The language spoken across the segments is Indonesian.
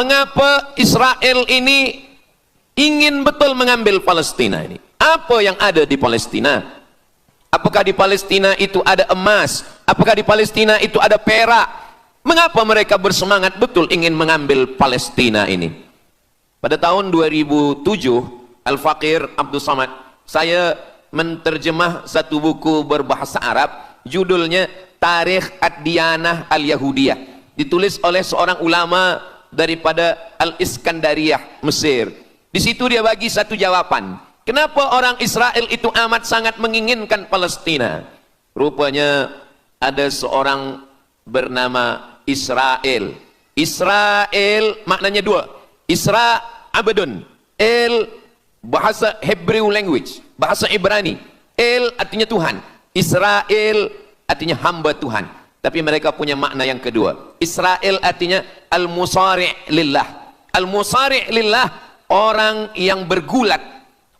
Mengapa Israel ini ingin betul mengambil Palestina ini? Apa yang ada di Palestina? Apakah di Palestina itu ada emas? Apakah di Palestina itu ada perak? Mengapa mereka bersemangat betul ingin mengambil Palestina ini? Pada tahun 2007, Al-Faqir Abdul Samad, saya menterjemah satu buku berbahasa Arab, judulnya Tarikh Ad-Diyanah Al-Yahudiyah, ditulis oleh seorang ulama daripada Al-Iskandariyah, Mesir. Di situ dia bagi satu jawaban. Kenapa orang Israel itu amat sangat menginginkan Palestina? Rupanya ada seorang bernama Israel. Israel maknanya dua. Isra abdun. El bahasa Hebrew language, bahasa Ibrani. El artinya Tuhan. Israel artinya hamba Tuhan. Tapi mereka punya makna yang kedua. Israel artinya al-musari' lillah. Al-musari' lillah, orang yang bergulat,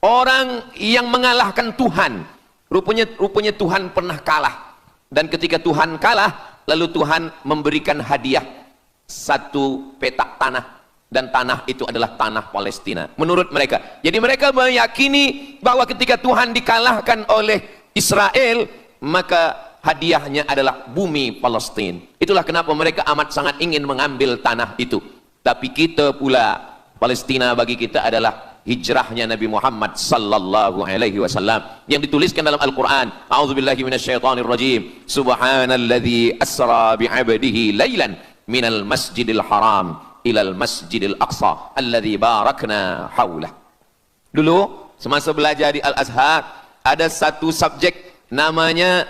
orang yang mengalahkan Tuhan. Rupanya Tuhan pernah kalah. Dan ketika Tuhan kalah, lalu Tuhan memberikan hadiah satu petak tanah, dan tanah itu adalah tanah Palestina menurut mereka. Jadi mereka meyakini bahwa ketika Tuhan dikalahkan oleh Israel, maka hadiahnya adalah bumi Palestina. Itulah kenapa mereka amat sangat ingin mengambil tanah itu. Tapi kita pula, Palestina bagi kita adalah hijrahnya Nabi Muhammad sallallahu alaihi wasallam yang dituliskan dalam Al-Qur'an. A'udzubillahi minasyaitonir rajim. Subhanalladzi asra bi'abdihi lailan minal masjidil haram ilal masjidil aqsa alladzi barakna haulah. Dulu semasa belajar di Al-Azhar ada satu subjek namanya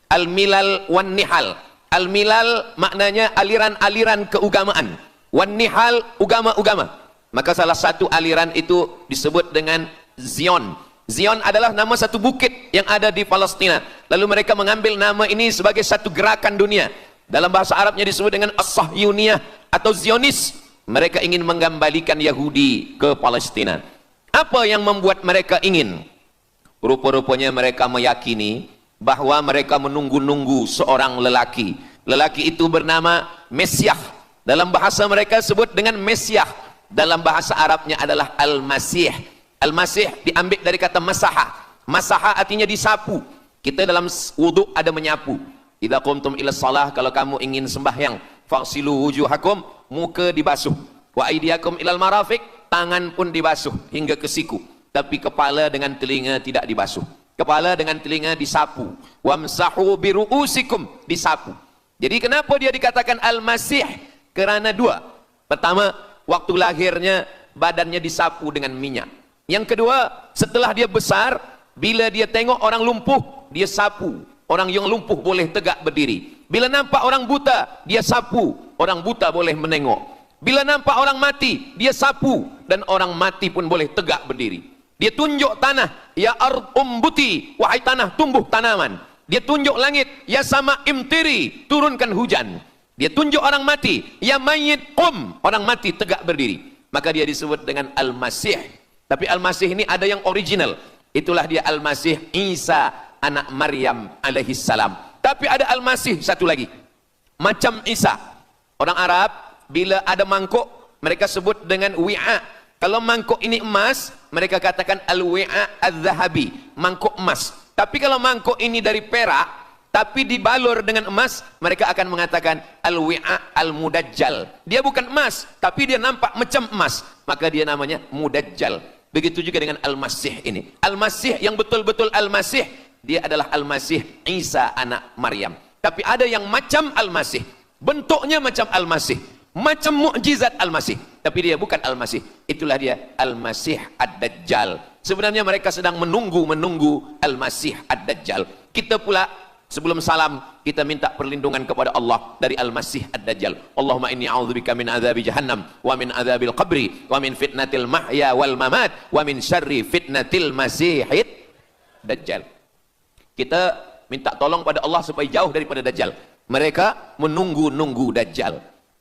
Al-Milal wan Nihal. Al-Milal maknanya aliran-aliran keagamaan, wan Nihal agama-agama. Maka salah satu aliran itu disebut dengan Zion. Zion adalah nama satu bukit yang ada di Palestina. Lalu mereka mengambil nama ini sebagai satu gerakan dunia. Dalam bahasa Arabnya disebut dengan As-Sahyuniyah atau Zionis. Mereka ingin mengembalikan Yahudi ke Palestina. Apa yang membuat mereka ingin? Rupa-rupanya mereka meyakini bahwa mereka menunggu-nunggu seorang lelaki. Lelaki itu bernama Mesiah. Dalam bahasa mereka sebut dengan Mesiah. Dalam bahasa Arabnya adalah Al-Masih. Al-Masih diambil dari kata masaha. Masaha artinya disapu. Kita dalam wudhu ada menyapu. Idza qumtum ila shalah, kalau kamu ingin sembahyang, faghsilu wujuhakum, muka dibasuh. Wa aydiyakum ilal marafiq, tangan pun dibasuh hingga ke siku. Tapi kepala dengan telinga tidak dibasuh. Kepala dengan telinga disapu. Wamsahu biru'usikum, disapu. Jadi kenapa dia dikatakan Al-Masih? Kerana dua. Pertama, waktu lahirnya badannya disapu dengan minyak. Yang kedua, setelah dia besar, bila dia tengok orang lumpuh, dia sapu. Orang yang lumpuh boleh tegak berdiri. Bila nampak orang buta, dia sapu. Orang buta boleh menengok. Bila nampak orang mati, dia sapu. Dan orang mati pun boleh tegak berdiri. Dia tunjuk tanah, ya ard umbuti, wahai tanah tumbuh tanaman. Dia tunjuk langit, ya sama imtiri, turunkan hujan. Dia tunjuk orang mati, ya mayyit qum, orang mati tegak berdiri. Maka dia disebut dengan Al-Masih. Tapi Al-Masih ini ada yang original. Itulah dia Al-Masih Isa anak Maryam alaihi salam. Tapi ada Al-Masih satu lagi, macam Isa. Orang Arab bila ada mangkuk, mereka sebut dengan wi'a. Kalau mangkuk ini emas, mereka katakan al-wi'a al-zahabi, mangkuk emas. Tapi kalau mangkuk ini dari perak, tapi dibalur dengan emas, mereka akan mengatakan al-wi'a al-mudajjal. Dia bukan emas, tapi dia nampak macam emas, maka dia namanya mudajjal. Begitu juga dengan Al-Masih ini. Al-Masih yang betul-betul Al-Masih, dia adalah Al-Masih Isa anak Maryam. Tapi ada yang macam Al-Masih, bentuknya macam Al-Masih, macam mukjizat Al-Masih, tapi dia bukan Al-Masih. Itulah dia Al-Masih Ad-Dajjal. Sebenarnya mereka sedang menunggu Al-Masih Ad-Dajjal. Kita pula sebelum salam, kita minta perlindungan kepada Allah dari Al-Masih Ad-Dajjal. Allahumma inni a'udzubika min adzabi jahannam wa min adzabil qabri wa min fitnatil mahya wal mamat wa min syarri fitnatil masihid Dajjal. Kita minta tolong pada Allah supaya jauh daripada Dajjal. Mereka menunggu-nunggu Dajjal.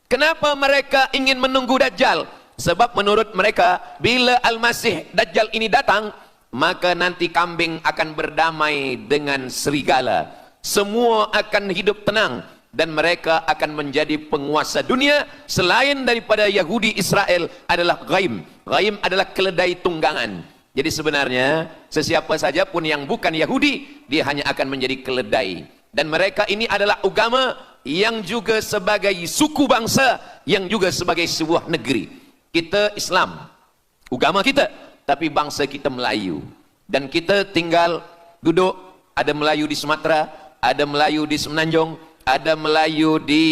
Kenapa mereka ingin menunggu Dajjal? Sebab menurut mereka, bila Al-Masih Dajjal ini datang, maka nanti kambing akan berdamai dengan serigala. Semua akan hidup tenang. dan mereka akan menjadi penguasa dunia. Selain daripada Yahudi Israel adalah ghaim. Ghaim adalah keledai tunggangan. Jadi sebenarnya sesiapa saja pun yang bukan Yahudi, dia hanya akan menjadi keledai. Dan mereka ini adalah agama yang juga sebagai suku bangsa, yang juga sebagai sebuah negeri. Kita Islam, agama kita, tapi bangsa kita Melayu. Dan kita tinggal duduk, ada Melayu di Sumatera, ada Melayu di Semenanjung, ada Melayu di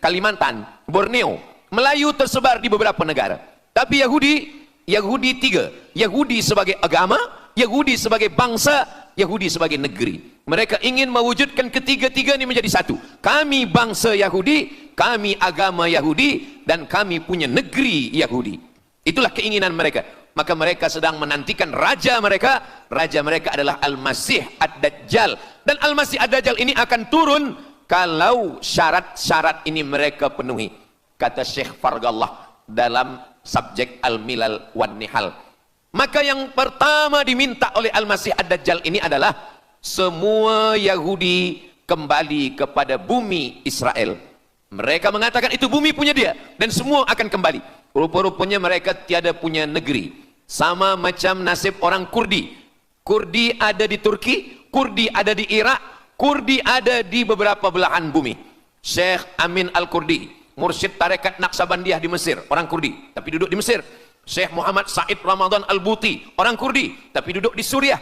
Kalimantan, Borneo. Melayu tersebar di beberapa negara. Tapi Yahudi tiga. Yahudi sebagai agama, Yahudi sebagai bangsa, Yahudi sebagai negeri. Mereka ingin mewujudkan ketiga-tiga ini menjadi satu. Kami bangsa Yahudi, kami agama Yahudi, dan kami punya negeri Yahudi. Itulah keinginan mereka. Maka mereka sedang menantikan raja mereka. Raja mereka adalah Al-Masih Ad-Dajjal. Dan Al-Masih Ad-Dajjal ini akan turun kalau syarat-syarat ini mereka penuhi. Kata Syekh Fargallah dalam subjek Al-Milal wan Nihal. Maka yang pertama diminta oleh Al-Masih Ad-Dajjal ini adalah semua Yahudi kembali kepada bumi Israel. Mereka mengatakan itu bumi punya dia dan semua akan kembali. Rupa-rupanya mereka tiada punya negeri. Sama macam nasib orang Kurdi. Kurdi ada di Turki, Kurdi ada di Irak, Kurdi ada di beberapa belahan bumi. Syekh Amin Al-Kurdi, mursyid tarekat Naqsabandiyah di Mesir, orang Kurdi, tapi duduk di Mesir. Syekh Muhammad Said Ramadan Al-Buti, orang Kurdi, tapi duduk di Suriah.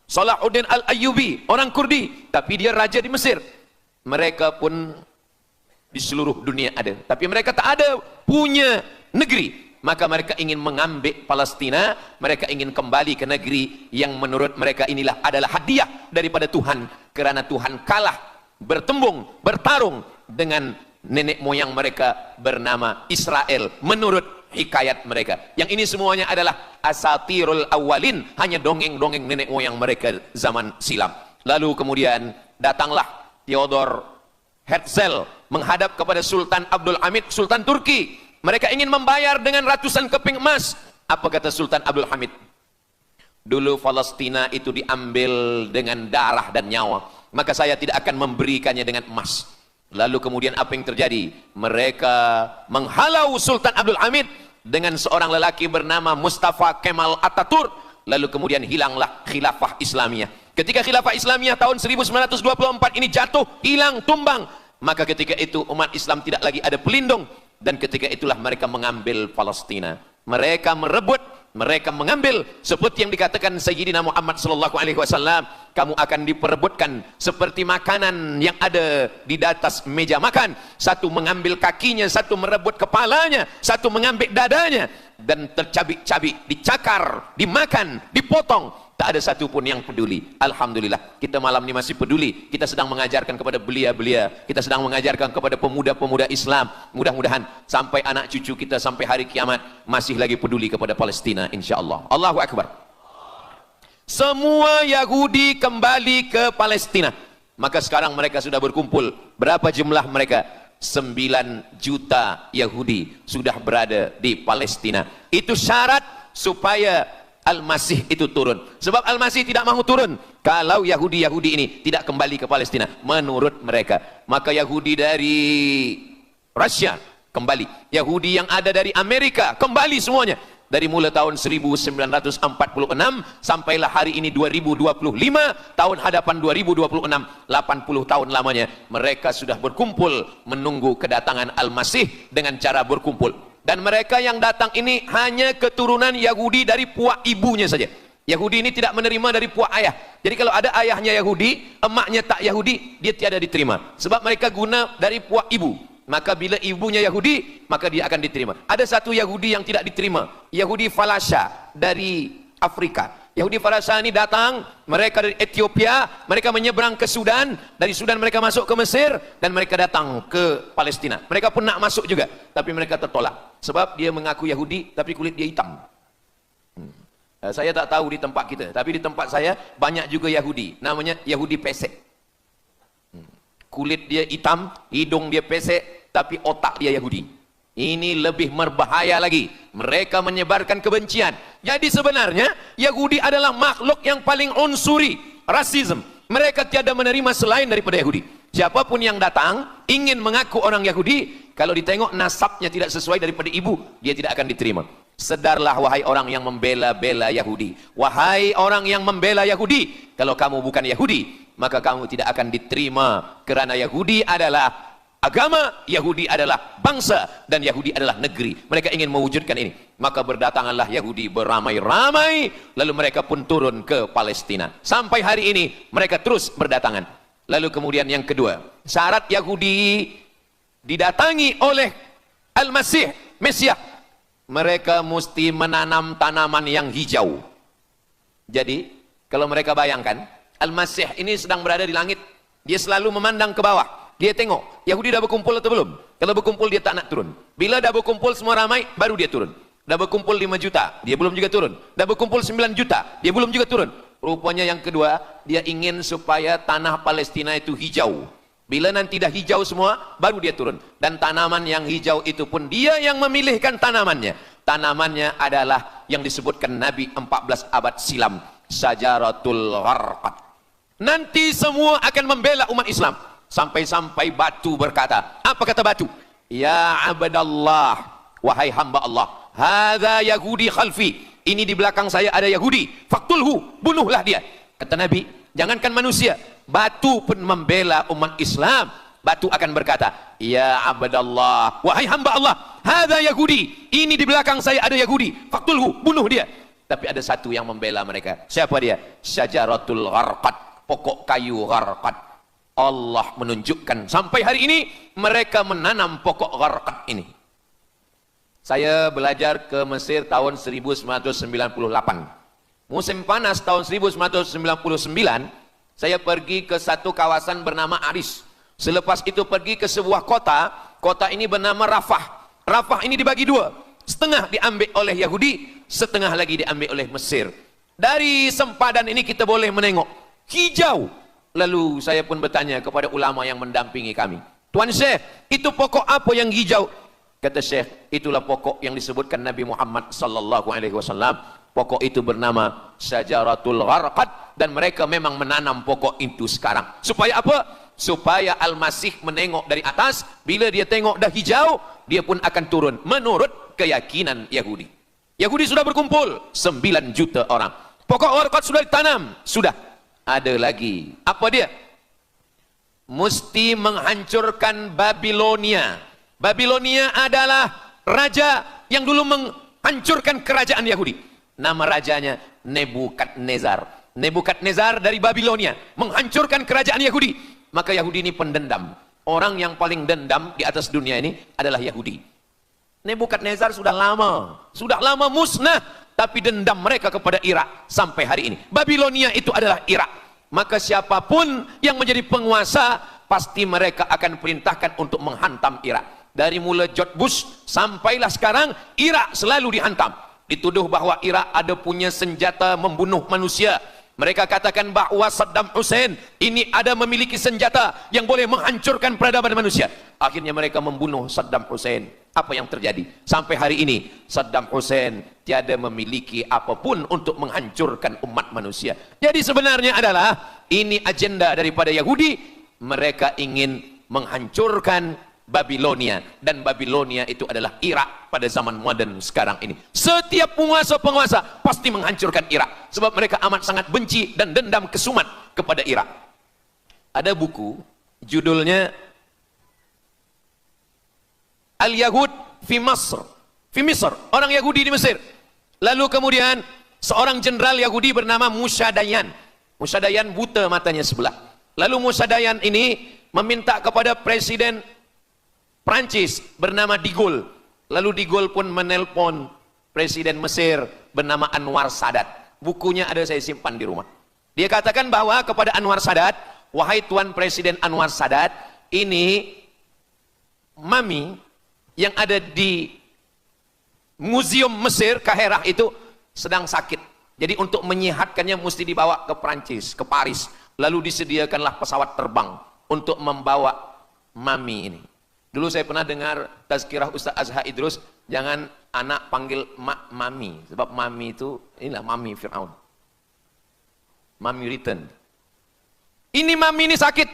Salahuddin Al-Ayyubi, orang Kurdi, tapi dia raja di Mesir. Mereka pun di seluruh dunia ada, tapi mereka tak ada punya negeri. Maka mereka ingin mengambil Palestina, mereka ingin kembali ke negeri yang menurut mereka inilah adalah hadiah daripada Tuhan, kerana Tuhan kalah bertembung, bertarung dengan nenek moyang mereka bernama Israel menurut hikayat mereka. Yang ini semuanya adalah asatirul awalin, hanya dongeng-dongeng nenek moyang mereka zaman silam. Lalu kemudian datanglah Theodor Herzl menghadap kepada Sultan Abdul Hamid, Sultan Turki. Mereka ingin membayar dengan ratusan keping emas. Apa kata Sultan Abdul Hamid? Dulu Palestina itu diambil dengan darah dan nyawa, maka saya tidak akan memberikannya dengan emas. Lalu kemudian apa yang terjadi? Mereka menghalau Sultan Abdul Hamid dengan seorang lelaki bernama Mustafa Kemal Ataturk. Lalu kemudian hilanglah khilafah Islamiyah. Ketika khilafah Islamiyah tahun 1924 ini jatuh, hilang, tumbang, maka ketika itu umat Islam tidak lagi ada pelindung. Dan ketika itulah mereka mengambil Palestina. Mereka merebut, mereka mengambil, seperti yang dikatakan Sayyidina Muhammad sallallahu alaihi wasallam, kamu akan diperebutkan seperti makanan yang ada di atas meja makan. Satu mengambil kakinya, satu merebut kepalanya, satu mengambil dadanya, dan tercabik-cabik, dicakar, dimakan, dipotong. Tak ada satu pun yang peduli. Alhamdulillah, kita malam ini masih peduli. Kita sedang mengajarkan kepada belia-belia, kita sedang mengajarkan kepada pemuda-pemuda Islam. Mudah-mudahan sampai anak cucu kita sampai hari kiamat masih lagi peduli kepada Palestina, insya-Allah. Allahu Akbar. Semua Yahudi kembali ke Palestina. Maka sekarang mereka sudah berkumpul. Berapa jumlah mereka? 9 juta Yahudi sudah berada di Palestina. Itu syarat supaya Al-Masih itu turun. Sebab Al-Masih tidak mahu turun kalau Yahudi-Yahudi ini tidak kembali ke Palestina menurut mereka. Maka Yahudi dari Rusia kembali, Yahudi yang ada dari Amerika kembali semuanya. Dari mulai tahun 1946 sampailah hari ini 2025, tahun hadapan 2026, 80 tahun lamanya mereka sudah berkumpul menunggu kedatangan Al-Masih dengan cara berkumpul. Dan mereka yang datang ini hanya keturunan Yahudi dari puak ibunya saja. Yahudi ini tidak menerima dari puak ayah. Jadi kalau ada ayahnya Yahudi, emaknya tak Yahudi, dia tiada diterima. Sebab mereka guna dari puak ibu. Maka bila ibunya Yahudi, maka dia akan diterima. Ada satu Yahudi yang tidak diterima, Yahudi Falasha dari Afrika. Yahudi Falasha ini datang, mereka dari Ethiopia, mereka menyeberang ke Sudan, dari Sudan mereka masuk ke Mesir, dan mereka datang ke Palestina. Mereka pun nak masuk juga, tapi mereka tertolak. Sebab dia mengaku Yahudi, tapi kulit dia hitam. Saya tak tahu di tempat kita, tapi di tempat saya banyak juga Yahudi, namanya Yahudi pesek. Kulit dia hitam, hidung dia pesek, tapi otak dia Yahudi. Ini lebih berbahaya lagi. Mereka menyebarkan kebencian. Jadi sebenarnya Yahudi adalah makhluk yang paling unsuri, rasisme. Mereka tiada menerima selain daripada Yahudi. Siapapun yang datang ingin mengaku orang Yahudi, kalau ditengok nasabnya tidak sesuai daripada ibu, dia tidak akan diterima. Sedarlah wahai orang yang membela-bela Yahudi. Wahai orang yang membela Yahudi, kalau kamu bukan Yahudi, maka kamu tidak akan diterima, kerana Yahudi adalah agama, Yahudi adalah bangsa, dan Yahudi adalah negeri. Mereka ingin mewujudkan ini. Maka berdatanganlah Yahudi beramai-ramai, lalu mereka pun turun ke Palestina. Sampai hari ini mereka terus berdatangan. Lalu kemudian yang kedua, syarat Yahudi didatangi oleh Al-Masih, Mesias, mereka mesti menanam tanaman yang hijau. Jadi kalau mereka bayangkan, Al-Masih ini sedang berada di langit, dia selalu memandang ke bawah, dia tengok Yahudi dah berkumpul atau belum. Kalau berkumpul dia tak nak turun. Bila dah berkumpul semua ramai, baru dia turun. Dah berkumpul 5 juta, dia belum juga turun. Dah berkumpul 9 juta, dia belum juga turun. Rupanya yang kedua, dia ingin supaya tanah Palestina itu hijau. Bila nanti dah hijau semua, baru dia turun. Dan tanaman yang hijau itu pun dia yang memilihkan tanamannya. Tanamannya adalah yang disebutkan Nabi 14 abad silam, Syajaratul Gharqad. Nanti semua akan membela umat Islam. Sampai-sampai batu berkata, apa kata batu? Ya abdallah, wahai hamba Allah, hadza Yahudi khalfi, ini di belakang saya ada Yahudi, faktulhu, bunuhlah dia. Kata Nabi, jangankan manusia, batu pun membela umat Islam. Batu akan berkata, ya abdallah, wahai hamba Allah, hadza Yahudi, ini di belakang saya ada Yahudi, faktulhu, bunuh dia. Tapi ada satu yang membela mereka. Siapa dia? Syajaratul Gharqad, pokok kayu Gharqad. Allah menunjukkan sampai hari ini mereka menanam pokok Gharqad ini. Saya belajar ke Mesir tahun 1998. Musim panas tahun 1999, saya pergi ke satu kawasan bernama Aris. Selepas itu pergi ke sebuah kota, kota ini bernama Rafah. Rafah ini dibagi dua, setengah diambil oleh Yahudi, setengah lagi diambil oleh Mesir. Dari sempadan ini kita boleh menengok hijau. Lalu saya pun bertanya kepada ulama yang mendampingi kami, Tuan Syekh, itu pokok apa yang hijau? Kata Syekh, itulah pokok yang disebutkan Nabi Muhammad sallallahu alaihi wasallam. Pokok itu bernama Syajaratul Gharqad, dan mereka memang menanam pokok itu sekarang. Supaya apa? Supaya Al-Masih menengok dari atas, bila dia tengok dah hijau, dia pun akan turun menurut keyakinan Yahudi. Yahudi sudah berkumpul 9 juta orang. Pokok Gharqad sudah ditanam, sudah. Ada lagi. Apa dia? Mesti menghancurkan Babilonia. Babilonia adalah raja yang dulu menghancurkan kerajaan Yahudi. Nama rajanya Nebukadnezar. Nebukadnezar dari Babilonia menghancurkan kerajaan Yahudi. Maka Yahudi ini pendendam. Orang yang paling dendam di atas dunia ini adalah Yahudi. Nebukadnezar sudah lama musnah, tapi dendam mereka kepada Irak sampai hari ini. Babilonia itu adalah Irak. Maka siapapun yang menjadi penguasa, pasti mereka akan perintahkan untuk menghantam Irak. Dari mula George Bush sampailah sekarang, Irak selalu dihantam. Dituduh bahwa Irak ada punya senjata membunuh manusia. Mereka katakan bahwa Saddam Hussein ini ada memiliki senjata yang boleh menghancurkan peradaban manusia. Akhirnya mereka membunuh Saddam Hussein. Apa yang terjadi? Sampai hari ini Saddam Hussein tiada memiliki apapun untuk menghancurkan umat manusia. Jadi sebenarnya adalah ini agenda daripada Yahudi. Mereka ingin menghancurkan Babilonia, dan Babilonia itu adalah Irak pada zaman modern sekarang ini. Setiap penguasa-penguasa pasti menghancurkan Irak, sebab mereka amat sangat benci dan dendam kesumat kepada Irak. Ada buku judulnya Al-Yahud fi Masr, orang Yahudi di Mesir. Lalu kemudian seorang jenderal Yahudi bernama Musa Dayan. Musa Dayan buta matanya sebelah. Lalu Musa Dayan ini meminta kepada Presiden Prancis bernama De Gaulle. Lalu De Gaulle pun menelpon Presiden Mesir bernama Anwar Sadat. Bukunya ada, saya simpan di rumah. Dia katakan bahwa kepada Anwar Sadat, wahai Tuan Presiden Anwar Sadat, ini mami yang ada di Museum Mesir Kaherah itu sedang sakit. Jadi untuk menyehatkannya mesti dibawa ke Prancis, ke Paris. Lalu disediakanlah pesawat terbang untuk membawa mami ini. Dulu saya pernah dengar tazkirah Ustaz Azhar Idrus, jangan anak panggil mak mami, sebab mami itu inilah mami Fir'aun. Mami return. Ini mami ini sakit.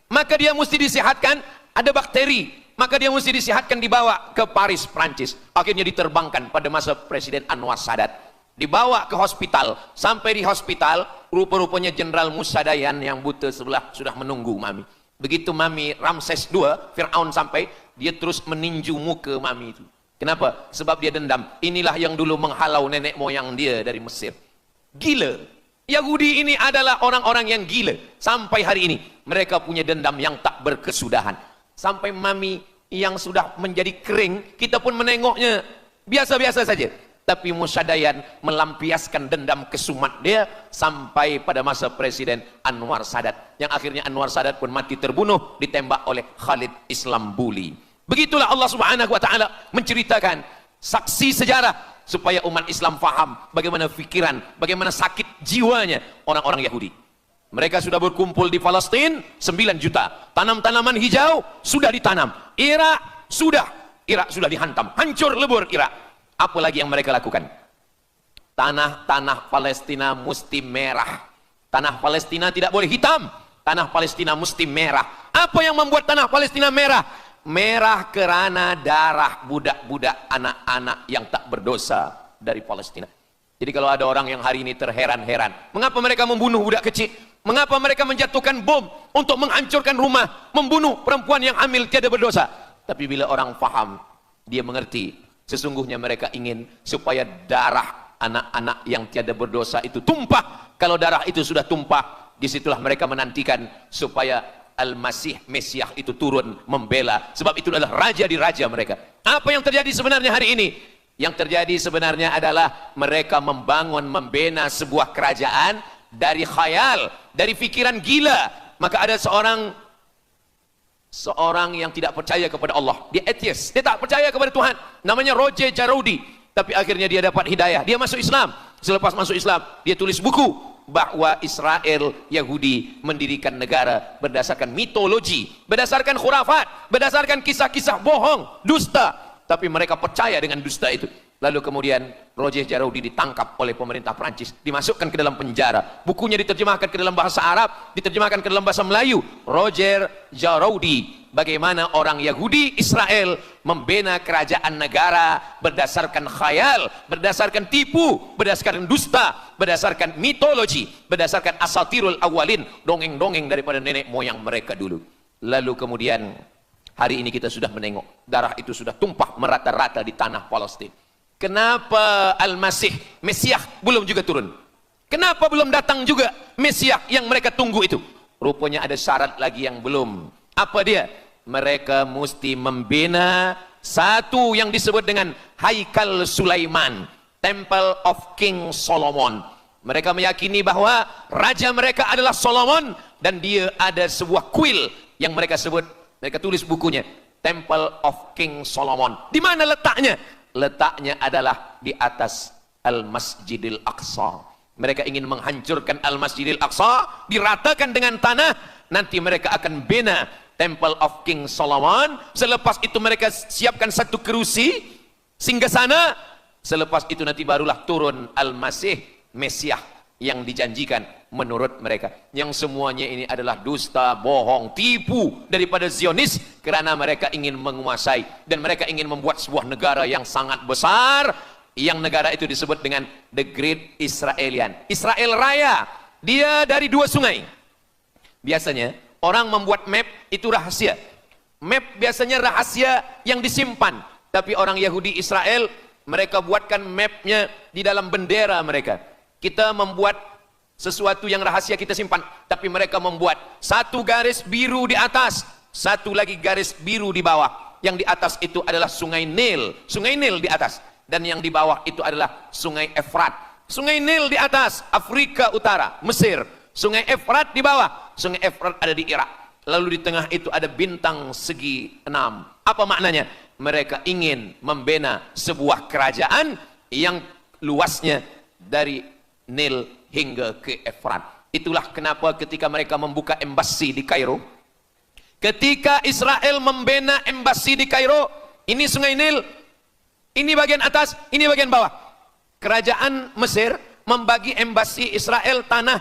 maka dia mesti disehatkan, ada bakteri, maka dia mesti disehatkan, dibawa ke Paris, Prancis. Akhirnya diterbangkan pada masa Presiden Anwar Sadat, dibawa ke hospital. Sampai di hospital, rupa-rupanya Jenderal Musa Dayan yang buta sebelah sudah menunggu Mami. Begitu Mami Ramses II, Fir'aun sampai, dia terus meninju muka Mami itu. Kenapa? Sebab dia dendam. Inilah yang dulu menghalau nenek moyang dia dari Mesir. Gila. Yahudi ini adalah orang-orang yang gila. Sampai hari ini mereka punya dendam yang tak berkesudahan. Sampai Mami yang sudah menjadi kering, kita pun menengoknya biasa-biasa saja. Tapi Musa Dayan melampiaskan dendam kesumat dia sampai pada masa Presiden Anwar Sadat, yang akhirnya Anwar Sadat pun mati terbunuh ditembak oleh Khalid Islambuli. Begitulah Allah Subhanahu wa taala menceritakan saksi sejarah supaya umat Islam faham bagaimana pikiran, bagaimana sakit jiwanya orang-orang Yahudi. Mereka sudah berkumpul di Palestina 9 juta. Tanam-tanaman hijau sudah ditanam. Irak sudah dihantam. Hancur lebur Irak. Apa lagi yang mereka lakukan? Tanah Palestina mesti merah. Tanah Palestina tidak boleh hitam. Tanah Palestina mesti merah. Apa yang membuat tanah Palestina merah? Merah kerana darah budak-budak, anak-anak yang tak berdosa dari Palestina. Jadi kalau ada orang yang hari ini terheran-heran, mengapa mereka membunuh budak kecil? Mengapa mereka menjatuhkan bom untuk menghancurkan rumah, membunuh perempuan yang hamil tiada berdosa? Tapi bila orang faham, dia mengerti, sesungguhnya mereka ingin supaya darah anak-anak yang tiada berdosa itu tumpah. Kalau darah itu sudah tumpah, disitulah mereka menantikan supaya Al-Masih, Mesiah itu turun membela. Sebab itu adalah raja di raja mereka. Apa yang terjadi sebenarnya hari ini? Yang terjadi sebenarnya adalah mereka membangun, membina sebuah kerajaan dari khayal, dari pikiran gila. Maka ada seorang yang tidak percaya kepada Allah. Dia atheist, dia tak percaya kepada Tuhan. Namanya Roger Jarudi. Tapi akhirnya dia dapat hidayah. Dia masuk Islam. Selepas masuk Islam, dia tulis buku bahwa Israel, Yahudi mendirikan negara berdasarkan mitologi, berdasarkan khurafat, berdasarkan kisah-kisah bohong, dusta. Tapi mereka percaya dengan dusta itu. Lalu kemudian Roger Jarudi ditangkap oleh pemerintah Prancis, dimasukkan ke dalam penjara. Bukunya diterjemahkan ke dalam bahasa Arab, diterjemahkan ke dalam bahasa Melayu. Roger Jarudi, bagaimana orang Yahudi Israel membina kerajaan negara berdasarkan khayal, berdasarkan tipu, berdasarkan dusta, berdasarkan mitologi, berdasarkan asatirul awalin, dongeng-dongeng daripada nenek moyang mereka dulu. Lalu kemudian hari ini kita sudah menengok darah itu sudah tumpah merata-rata di tanah Palestina. Kenapa Al-Masih, Mesiah belum juga turun? Kenapa belum datang juga Mesiah yang mereka tunggu itu? Rupanya ada syarat lagi yang belum. Apa dia? Mereka mesti membina satu yang disebut dengan Haikal Sulaiman, Temple of King Solomon. Mereka meyakini bahwa raja mereka adalah Solomon, dan dia ada sebuah kuil yang mereka sebut, mereka tulis bukunya, Temple of King Solomon. Di mana letaknya? Letaknya adalah di atas Al-Masjidil Aqsa. Mereka ingin menghancurkan Al-Masjidil Aqsa, diratakan dengan tanah. Nanti mereka akan bina Temple of King Solomon. Selepas itu mereka siapkan satu kerusi singgasana. Selepas itu nanti barulah turun Al-Masih, Mesiah yang dijanjikan menurut mereka. Yang semuanya ini adalah dusta, bohong, tipu daripada Zionis, kerana mereka ingin menguasai dan mereka ingin membuat sebuah negara yang sangat besar, yang negara itu disebut dengan The Great Israelian, Israel Raya. Dia dari 2 sungai. Biasanya orang membuat map itu rahasia. Map biasanya rahasia yang disimpan. Tapi orang Yahudi Israel, mereka buatkan mapnya di dalam bendera mereka. Kita membuat sesuatu yang rahasia kita simpan, tapi mereka membuat satu garis biru di atas, satu lagi garis biru di bawah. Yang di atas itu adalah sungai Nil di atas, dan yang di bawah itu adalah sungai Efrat. Sungai Nil di atas, Afrika Utara, Mesir. Sungai Efrat di bawah, sungai Efrat ada di Irak. Lalu di tengah itu ada bintang segi 6. Apa maknanya? Mereka ingin membina sebuah kerajaan yang luasnya dari Nil hingga ke Efrat. Itulah kenapa ketika mereka membuka embasi di Kairo, ketika Israel membina embasi di Kairo, ini sungai Nil, ini bagian atas, ini bagian bawah. Kerajaan Mesir membagi embasi Israel tanah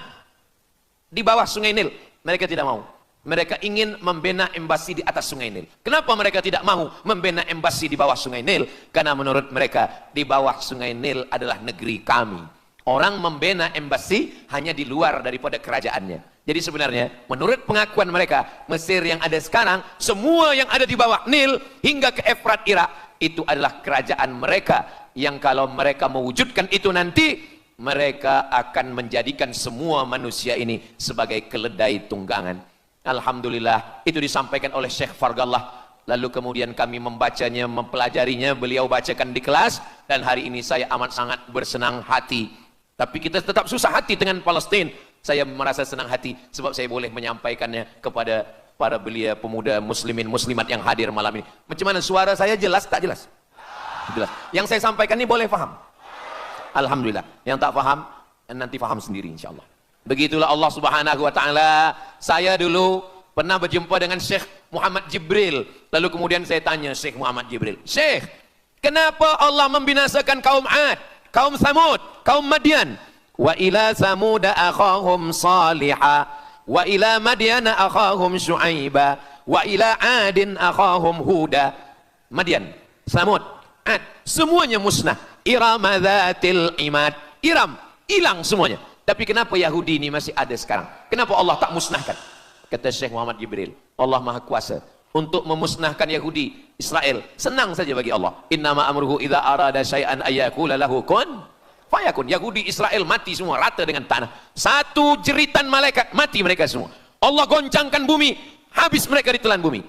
di bawah sungai Nil. Mereka tidak mau. Mereka ingin membina embasi di atas Sungai Nil. Kenapa mereka tidak mau membina embasi di bawah Sungai Nil? Karena menurut mereka di bawah Sungai Nil adalah negeri kami. Orang membina embasi hanya di luar daripada kerajaannya. Jadi sebenarnya menurut pengakuan mereka, Mesir yang ada sekarang, semua yang ada di bawah Nil hingga ke Efrat Irak, itu adalah kerajaan mereka. Yang kalau mereka mewujudkan itu nanti, mereka akan menjadikan semua manusia ini sebagai keledai tunggangan. Alhamdulillah, itu disampaikan oleh Syekh Fargallah. Lalu kemudian kami membacanya, mempelajarinya, beliau bacakan di kelas, dan hari ini saya amat sangat bersenang hati. Tapi kita tetap susah hati dengan Palestina. Saya merasa senang hati sebab saya boleh menyampaikannya kepada para belia pemuda muslimin muslimat yang hadir malam ini. Macam mana suara saya, jelas tak jelas? Jelas. Yang saya sampaikan ini boleh faham? Alhamdulillah. Yang tak faham, nanti faham sendiri insyaAllah. Begitulah Allah Subhanahu wa ta'ala. Saya dulu pernah berjumpa dengan Syekh Muhammad Jibril. Lalu kemudian saya tanya Syekh Muhammad Jibril, Syekh, kenapa Allah membinasakan kaum Ad, kaum Samud, kaum Madian? Wa ila Samuda akhahum Salihah, wa ila Madiana akhahum Syuaiba, wa ila Adin akhahum Huda. Madian, Samud, Ad, semuanya musnah. Iram dzatil imad. Iram, hilang semuanya. Tapi kenapa Yahudi ini masih ada sekarang? Kenapa Allah tak musnahkan? Kata Syekh Muhammad Jibril, Allah Maha Kuasa untuk memusnahkan Yahudi, Israel. Senang saja bagi Allah. Innama amruhu idza arada syai'an ayyakula lahu kun fayakun. Yahudi Israel mati semua rata dengan tanah. Satu jeritan malaikat mati mereka semua. Allah goncangkan bumi, habis mereka ditelan bumi.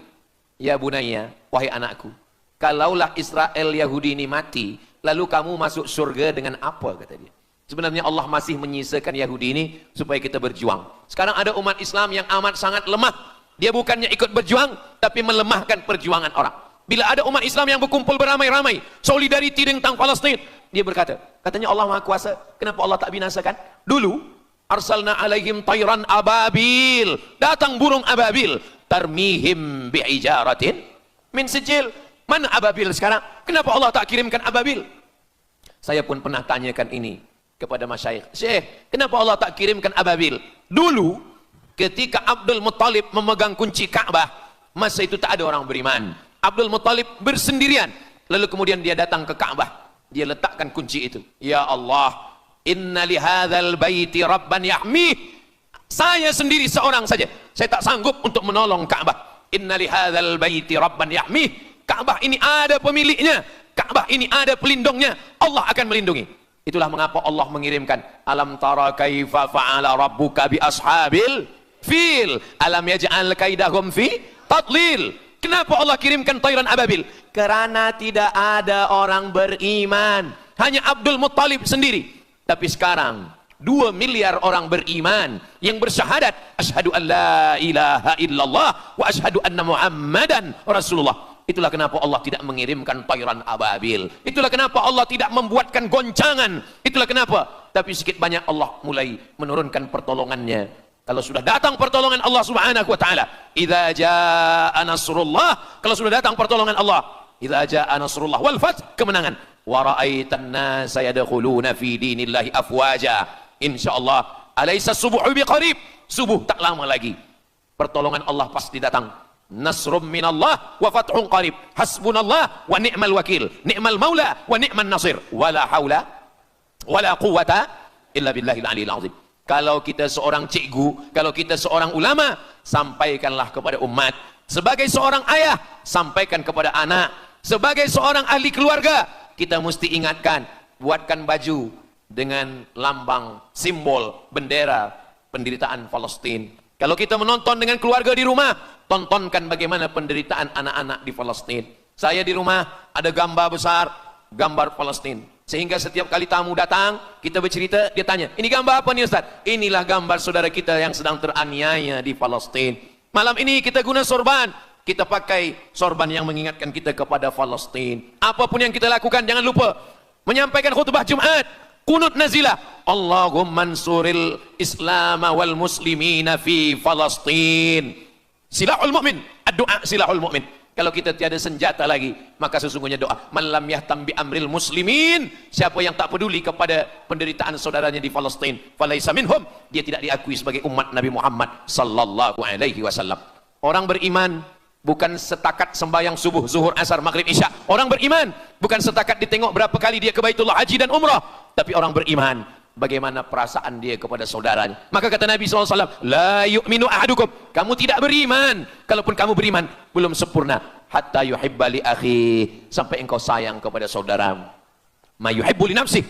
Ya bunayya, wahai anakku, kalaulah Israel Yahudi ini mati, lalu kamu masuk surga dengan apa, kata dia. Sebenarnya Allah masih menyisakan Yahudi ini supaya kita berjuang. Sekarang ada umat Islam yang amat sangat lemah. Dia bukannya ikut berjuang, tapi melemahkan perjuangan orang. Bila ada umat Islam yang berkumpul beramai-ramai, solidariti tentang Palestina, dia berkata, katanya Allah Maha Kuasa, kenapa Allah tak binasakan? Dulu, arsalna alaihim tayran ababil, datang burung ababil, tarmihim bi'ijaratin min sijil. Mana ababil sekarang? Kenapa Allah tak kirimkan ababil? Saya pun pernah tanyakan ini kepada masyayikh, Syekh, kenapa Allah tak kirimkan ababil? Dulu ketika Abdul Muttalib memegang kunci Ka'bah, masa itu tak ada orang beriman. Abdul Muttalib bersendirian, lalu kemudian dia datang ke Ka'bah, dia letakkan kunci itu. Ya Allah, inna lihadzal baiti rabban yahmih. Saya sendiri seorang saja, saya tak sanggup untuk menolong Ka'bah. Inna lihadzal baiti rabban yahmih. Ka'bah ini ada pemiliknya, Ka'bah ini ada pelindungnya, Allah akan melindungi. Itulah mengapa Allah mengirimkan alam tara kaifa fa'ala rabbuka bi ashabil fil alam yaj'al kaidahum fi tadlil. Kenapa Allah kirimkan tayran ababil? Karena tidak ada orang beriman, hanya Abdul Muttalib sendiri. Tapi sekarang 2 miliar orang beriman yang bersyahadat asyhadu an la ilaha illallah wa asyhadu anna muhammadan rasulullah. Itulah kenapa Allah tidak mengirimkan tayran ababil. Itulah kenapa Allah tidak membuatkan goncangan. Itulah kenapa. Tapi sedikit banyak Allah mulai menurunkan pertolongannya. Kalau sudah datang pertolongan Allah Subhanahu wa taala, idza jaa nasrullah, kalau sudah datang pertolongan Allah, idza jaa nasrullah wal fath, kemenangan. Wa ra'aitan nasa yadkhuluna fi dinillahi afwaja. Insyaallah, alaysa subuhu biqarib. Subuh tak lama lagi. Pertolongan Allah pasti datang. Nasrum minallah wa fathun qarib. Hasbunallah wa ni'mal wakil. Ni'mal maula wa ni'man nasir. Wala haula wala quwata illa billahil aliyil azim. Kalau kita seorang cikgu, kalau kita seorang ulama, sampaikanlah kepada umat. Sebagai seorang ayah, sampaikan kepada anak. Sebagai seorang ahli keluarga, kita mesti ingatkan, buatkan baju dengan lambang, simbol, bendera penderitaan Palestina. Kalau kita menonton dengan keluarga di rumah, tontonkan bagaimana penderitaan anak-anak di Palestina. Saya di rumah ada gambar besar, gambar Palestina. Sehingga setiap kali tamu datang, kita bercerita, dia tanya, ini gambar apa nih Ustaz? Inilah gambar saudara kita yang sedang teraniaya di Palestina. Malam ini kita guna sorban, kita pakai sorban yang mengingatkan kita kepada Palestina. Apapun yang kita lakukan, jangan lupa menyampaikan khutbah Jumat, kunut nazilah, Allahumma ansuril Islam wal muslimina fi Palestina. Silahul mu'min, ad-du'a silahul mu'min. Kalau kita tiada senjata lagi, maka sesungguhnya doa, man lam yahtam bi amril muslimin, siapa yang tak peduli kepada penderitaan saudaranya di Palestin, falaisa minhum, dia tidak diakui sebagai umat Nabi Muhammad sallallahu alaihi wasallam. Orang beriman bukan setakat sembahyang subuh, zuhur, asar, maghrib, isya. Orang beriman bukan setakat ditengok berapa kali dia ke Baitullah haji dan umrah, tapi orang beriman bagaimana perasaan dia kepada saudaranya. Maka kata Nabi SAW, la yu'minu ahadukum, kamu tidak beriman, kalaupun kamu beriman belum sempurna, hatta yuhibba li akhi, sampai engkau sayang kepada saudaramu. Ma yuhibbu li nafsih,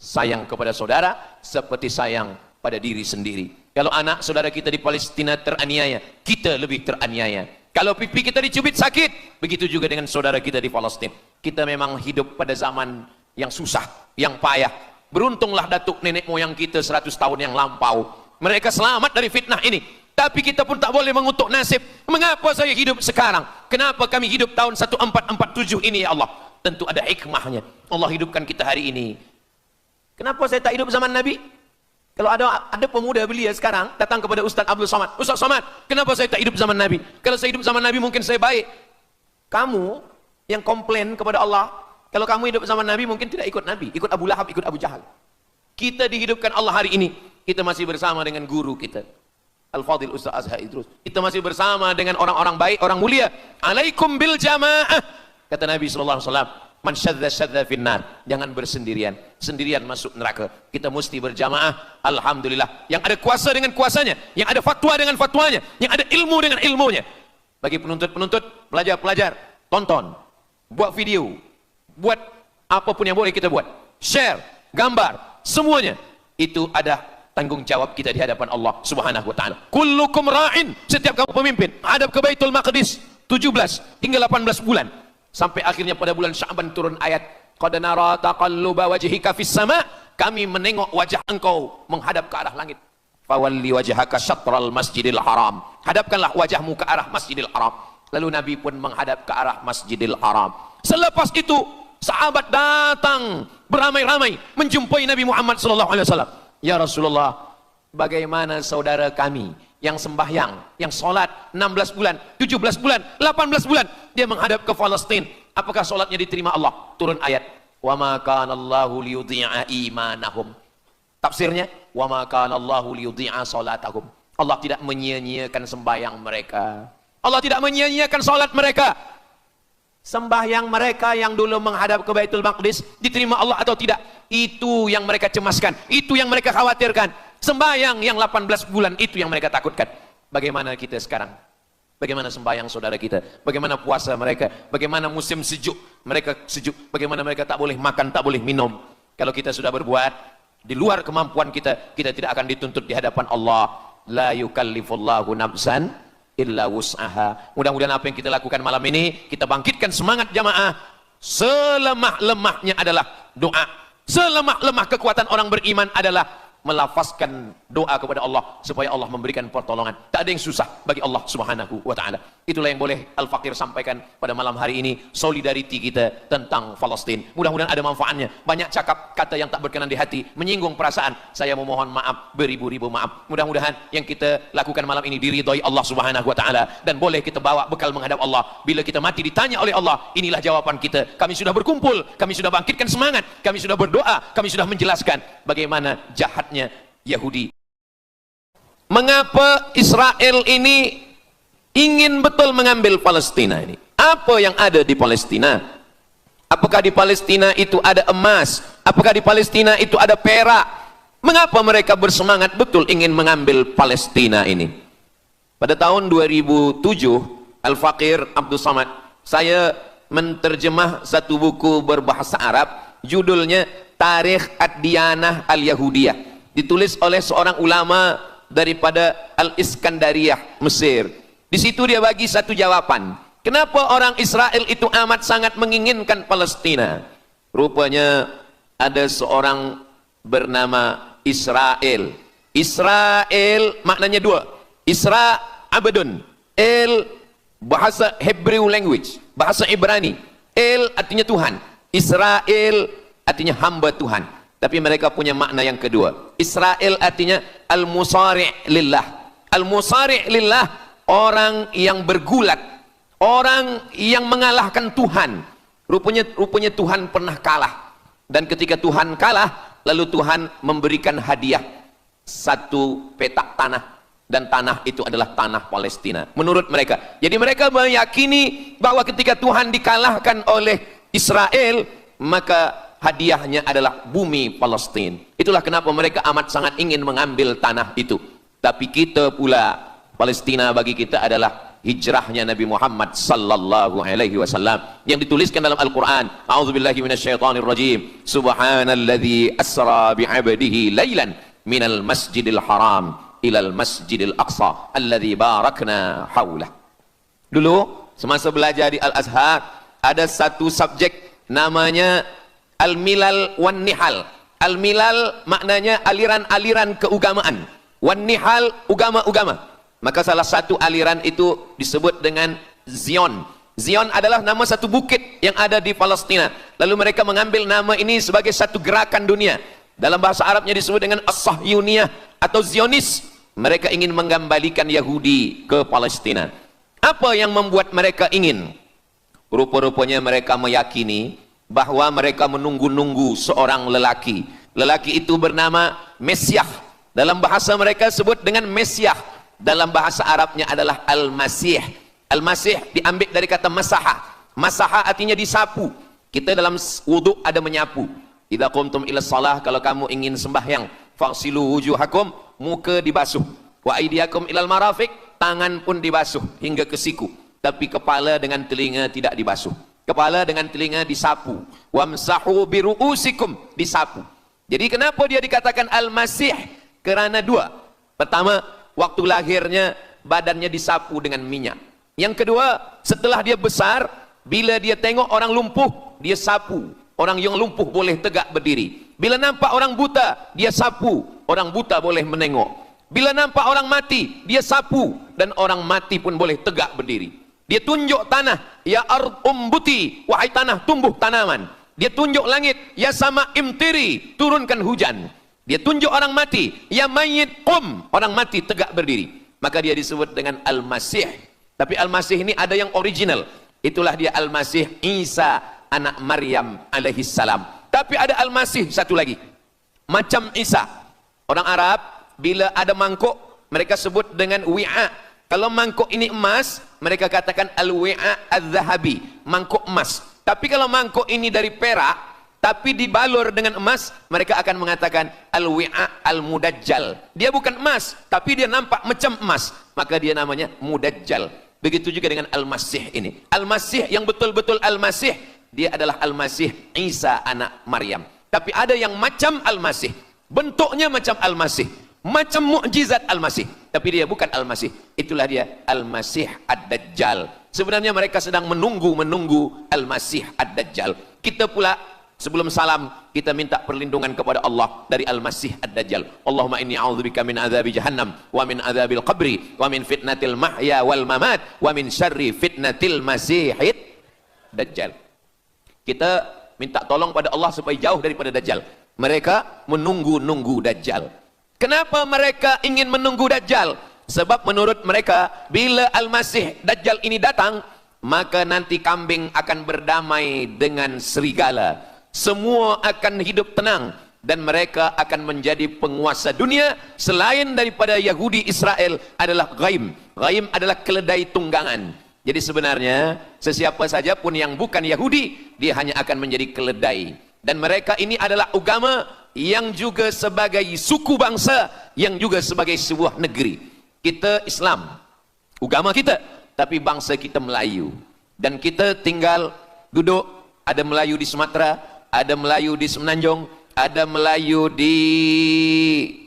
sayang kepada saudara seperti sayang pada diri sendiri. Kalau anak saudara kita di Palestina teraniaya, kita lebih teraniaya. Kalau pipi kita dicubit sakit, begitu juga dengan saudara kita di Palestina. Kita memang hidup pada zaman yang susah, yang payah. Beruntunglah datuk nenek moyang kita 100 tahun yang lampau, mereka selamat dari fitnah ini. Tapi kita pun tak boleh mengutuk nasib. Mengapa saya hidup sekarang? Kenapa kami hidup tahun 1447 ini ya Allah? Tentu ada hikmahnya. Allah hidupkan kita hari ini. Kenapa saya tak hidup zaman Nabi? Kalau ada pemuda belia sekarang datang kepada Ustaz Abdul Somad, Ustaz Somad, kenapa saya tak hidup zaman Nabi? Kalau saya hidup zaman Nabi mungkin saya baik. Kamu yang komplain kepada Allah, kalau kamu hidup zaman Nabi mungkin tidak ikut Nabi, ikut Abu Lahab, ikut Abu Jahal. Kita dihidupkan Allah hari ini, kita masih bersama dengan guru kita, Al-Fadhil Ustaz Azhar Idrus. Kita masih bersama dengan orang-orang baik, orang mulia. Alaikum bil jamaah. Kata Nabi SAW, man syadza syadza finnar, jangan bersendirian, sendirian masuk neraka. Kita mesti berjamaah. Alhamdulillah, yang ada kuasa dengan kuasanya, yang ada fatwa dengan fatwanya, yang ada ilmu dengan ilmunya. Bagi penuntut-penuntut, pelajar-pelajar, tonton, buat video, buat apapun yang boleh kita buat, share, gambar, semuanya itu ada tanggung jawab kita di hadapan Allah Subhanahu wa taala. Kullukum ra'in, setiap kamu pemimpin, hadap ke Baitul Maqdis 17 hingga 18 bulan. Sampai akhirnya pada bulan Sya'ban turun ayat, qad nara taqalluba wajhika fis sama', kami menengok wajah engkau menghadap ke arah langit. Fawalli wajhaka syatral masjidil haram, hadapkanlah wajahmu ke arah Masjidil Haram. Lalu Nabi pun menghadap ke arah Masjidil Haram. Selepas itu sahabat datang beramai-ramai menjumpai Nabi Muhammad SAW. Ya Rasulullah, bagaimana saudara kami yang sembahyang, yang solat 16 bulan, 17 bulan, 18 bulan, dia menghadap ke Palestina, apakah solatnya diterima Allah? Turun ayat, wa ma kana Allahu liyudhi'a imanahum. Tafsirnya, wa ma kana Allahu liyudhi'a salatahum. Allah tidak menyia-nyiakan sembahyang mereka, Allah tidak menyia-nyiakan solat mereka. Sembahyang mereka yang dulu menghadap ke Baitul Maqdis diterima Allah atau tidak, itu yang mereka cemaskan, itu yang mereka khawatirkan. Sembahyang yang 18 bulan itu yang mereka takutkan. Bagaimana kita sekarang? Bagaimana sembahyang saudara kita? Bagaimana puasa mereka? Bagaimana musim sejuk mereka sejuk? Bagaimana mereka tak boleh makan, tak boleh minum? Kalau kita sudah berbuat di luar kemampuan kita, kita tidak akan dituntut di hadapan Allah. La yukallifullahu nafsan illa wus'aha. Mudah-mudahan apa yang kita lakukan malam ini, kita bangkitkan semangat jamaah. Selemah-lemahnya adalah doa. Selemah-lemah kekuatan orang beriman adalah melafazkan doa kepada Allah supaya Allah memberikan pertolongan. Tak ada yang susah bagi Allah Subhanahu wa taala. Itulah yang boleh Al-Faqir sampaikan pada malam hari ini, solidariti kita tentang Palestina. Mudah-mudahan ada manfaatnya. Banyak cakap kata yang tak berkenan di hati, menyinggung perasaan, saya memohon maaf beribu-ribu maaf. Mudah-mudahan yang kita lakukan malam ini diridhai Allah Subhanahu wa taala dan boleh kita bawa bekal menghadap Allah. Bila kita mati ditanya oleh Allah, inilah jawaban kita. Kami sudah berkumpul, kami sudah bangkitkan semangat, kami sudah berdoa, kami sudah menjelaskan bagaimana jahat Yahudi. Mengapa Israel ini ingin betul mengambil Palestina ini? Apa yang ada di Palestina? Apakah di Palestina itu ada emas? Apakah di Palestina itu ada perak? Mengapa mereka bersemangat betul ingin mengambil Palestina ini? Pada tahun 2007, Al-Faqir Abdul Somad, saya menterjemah satu buku berbahasa Arab, judulnya Tarikh Ad-Diyanah Al-Yahudiyah, ditulis oleh seorang ulama daripada Al-Iskandariyah, Mesir. Di situ dia bagi satu jawaban. Kenapa orang Israel itu amat sangat menginginkan Palestina? Rupanya ada seorang bernama Israel. Israel maknanya dua. Isra abdun. El bahasa Hebrew language, bahasa Ibrani. El artinya Tuhan. Israel artinya hamba Tuhan. Tapi mereka punya makna yang kedua. Israel artinya al-musari' lillah. Al-musari' lillah, orang yang bergulat, orang yang mengalahkan Tuhan. Rupanya Tuhan pernah kalah. Dan ketika Tuhan kalah, lalu Tuhan memberikan hadiah satu petak tanah. Dan tanah itu adalah tanah Palestina. Menurut mereka. Jadi mereka meyakini bahwa ketika Tuhan dikalahkan oleh Israel, maka hadiahnya adalah bumi Palestina. Itulah kenapa mereka amat sangat ingin mengambil tanah itu. Tapi kita pula, Palestina bagi kita adalah hijrahnya Nabi Muhammad sallallahu alaihi wasallam yang dituliskan dalam Al-Qur'an. A'udzubillahi minasyaitonir rajim. Subhanalladzi asra bi'abdihi lailan minal masjidil haram ilal masjidil aqsa alladzi barakna haulah. Dulu semasa belajar di Al-Azhar ada satu subjek namanya Al-Milal wan Nihal. Al-Milal maknanya aliran-aliran keagamaan. Wan Nihal agama-agama. Maka salah satu aliran itu disebut dengan Zion. Zion adalah nama satu bukit yang ada di Palestina. Lalu mereka mengambil nama ini sebagai satu gerakan dunia. Dalam bahasa Arabnya disebut dengan As-Sahyuniyah atau Zionis. Mereka ingin mengembalikan Yahudi ke Palestina. Apa yang membuat mereka ingin? Rupa-rupanya mereka meyakini bahwa mereka menunggu-nunggu seorang lelaki. Lelaki itu bernama Mesiah. Dalam bahasa mereka sebut dengan Mesiah. Dalam bahasa Arabnya adalah Al-Masih. Al-Masih diambil dari kata masaha. Masaha artinya disapu. Kita dalam wudhu ada menyapu. Idza qumtum ila shalah, kalau kamu ingin sembahyang, faghsilu wujuhakum, muka dibasuh. Wa aydiyakum ilal marafiq, tangan pun dibasuh hingga ke siku. Tapi kepala dengan telinga tidak dibasuh. Kepala dengan telinga disapu. Wamsahu biruusikum, disapu. Jadi kenapa dia dikatakan Al-Masih? Kerana dua. Pertama, waktu lahirnya badannya disapu dengan minyak. Yang kedua, setelah dia besar, bila dia tengok orang lumpuh, dia sapu. Orang yang lumpuh boleh tegak berdiri. Bila nampak orang buta, dia sapu. Orang buta boleh menengok. Bila nampak orang mati, dia sapu. Dan orang mati pun boleh tegak berdiri. Dia tunjuk tanah, ya ard umbuti, wahai tanah tumbuh tanaman. Dia tunjuk langit, ya sama imtiri, turunkan hujan. Dia tunjuk orang mati, ya mayyit qum, orang mati tegak berdiri. Maka dia disebut dengan Al-Masih. Tapi Al-Masih ini ada yang original. Itulah dia Al-Masih Isa anak Maryam alaihi salam. Tapi ada Al-Masih satu lagi. Macam Isa. Orang Arab bila ada mangkuk, mereka sebut dengan wi'a. Kalau mangkuk ini emas, mereka katakan al-wi'a az-zahabi, mangkuk emas. Tapi kalau mangkuk ini dari perak, tapi dibalur dengan emas, mereka akan mengatakan al-wi'a al-mudajjal. Dia bukan emas, tapi dia nampak macam emas, maka dia namanya mudajjal. Begitu juga dengan Al-Masih ini. Al-Masih yang betul-betul Al-Masih, dia adalah Al-Masih Isa anak Maryam. Tapi ada yang macam Al-Masih, bentuknya macam Al-Masih, macam mukjizat Al-Masih, tapi dia bukan Al-Masih. Itulah dia Al-Masih Ad-Dajjal. Sebenarnya mereka sedang menunggu Al-Masih Ad-Dajjal. Kita pula sebelum salam, kita minta perlindungan kepada Allah dari Al-Masih Ad-Dajjal. Allahumma inni a'udzubika min adzabi jahannam wa min adzabil qabri wa min fitnatil mahya wal mamat wa min syarri fitnatil masihid Dajjal. Kita minta tolong pada Allah supaya jauh daripada Dajjal. Mereka menunggu-nunggu Dajjal. Kenapa mereka ingin menunggu Dajjal? Sebab menurut mereka, bila Al-Masih Dajjal ini datang, maka nanti kambing akan berdamai dengan serigala. Semua akan hidup tenang dan mereka akan menjadi penguasa dunia. Selain daripada Yahudi Israel adalah ghaim. Ghaim adalah keledai tunggangan. Jadi sebenarnya sesiapa saja pun yang bukan Yahudi, dia hanya akan menjadi keledai. Dan mereka ini adalah agama yang juga sebagai suku bangsa, yang juga sebagai sebuah negeri. Kita Islam, agama kita, tapi bangsa kita Melayu. Dan kita tinggal duduk, ada Melayu di Sumatera, ada Melayu di Semenanjung, ada Melayu di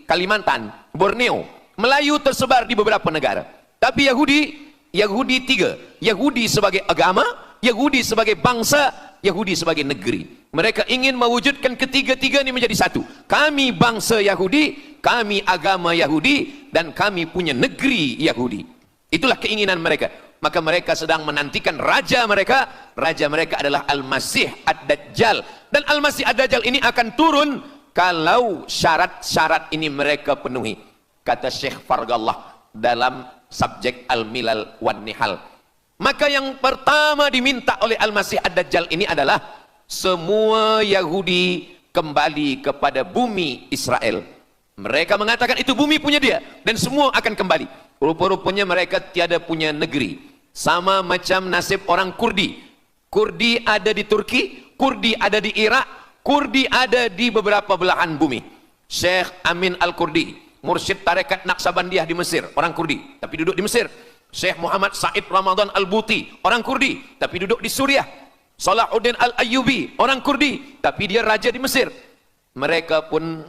Kalimantan, Borneo. Melayu tersebar di beberapa negara. Tapi Yahudi tiga. Yahudi sebagai agama, Yahudi sebagai bangsa, Yahudi sebagai negeri. Mereka ingin mewujudkan ketiga-tiga ini menjadi satu. Kami bangsa Yahudi, kami agama Yahudi, dan kami punya negeri Yahudi. Itulah keinginan mereka. Maka mereka sedang menantikan raja mereka. Raja mereka adalah Al-Masih Ad-Dajjal. Dan Al-Masih Ad-Dajjal ini akan turun kalau syarat-syarat ini mereka penuhi. Kata Syekh Fargallah dalam subjek Al-Milal wan Nihal. Maka yang pertama diminta oleh Al-Masih Ad-Dajjal ini adalah semua Yahudi kembali kepada bumi Israel. Mereka mengatakan itu bumi punya dia dan semua akan kembali. Rupa-rupanya mereka tiada punya negeri. Sama macam nasib orang Kurdi. Kurdi ada di Turki, Kurdi ada di Irak, Kurdi ada di beberapa belahan bumi. Syekh Amin Al-Kurdi, mursyid tarekat Naqsabandiyah di Mesir, orang Kurdi, tapi duduk di Mesir. Syekh Muhammad Said Ramadan Al-Buti, orang Kurdi, tapi duduk di Suriah. Salahuddin Al-Ayyubi, orang Kurdi, tapi dia raja di Mesir. Mereka pun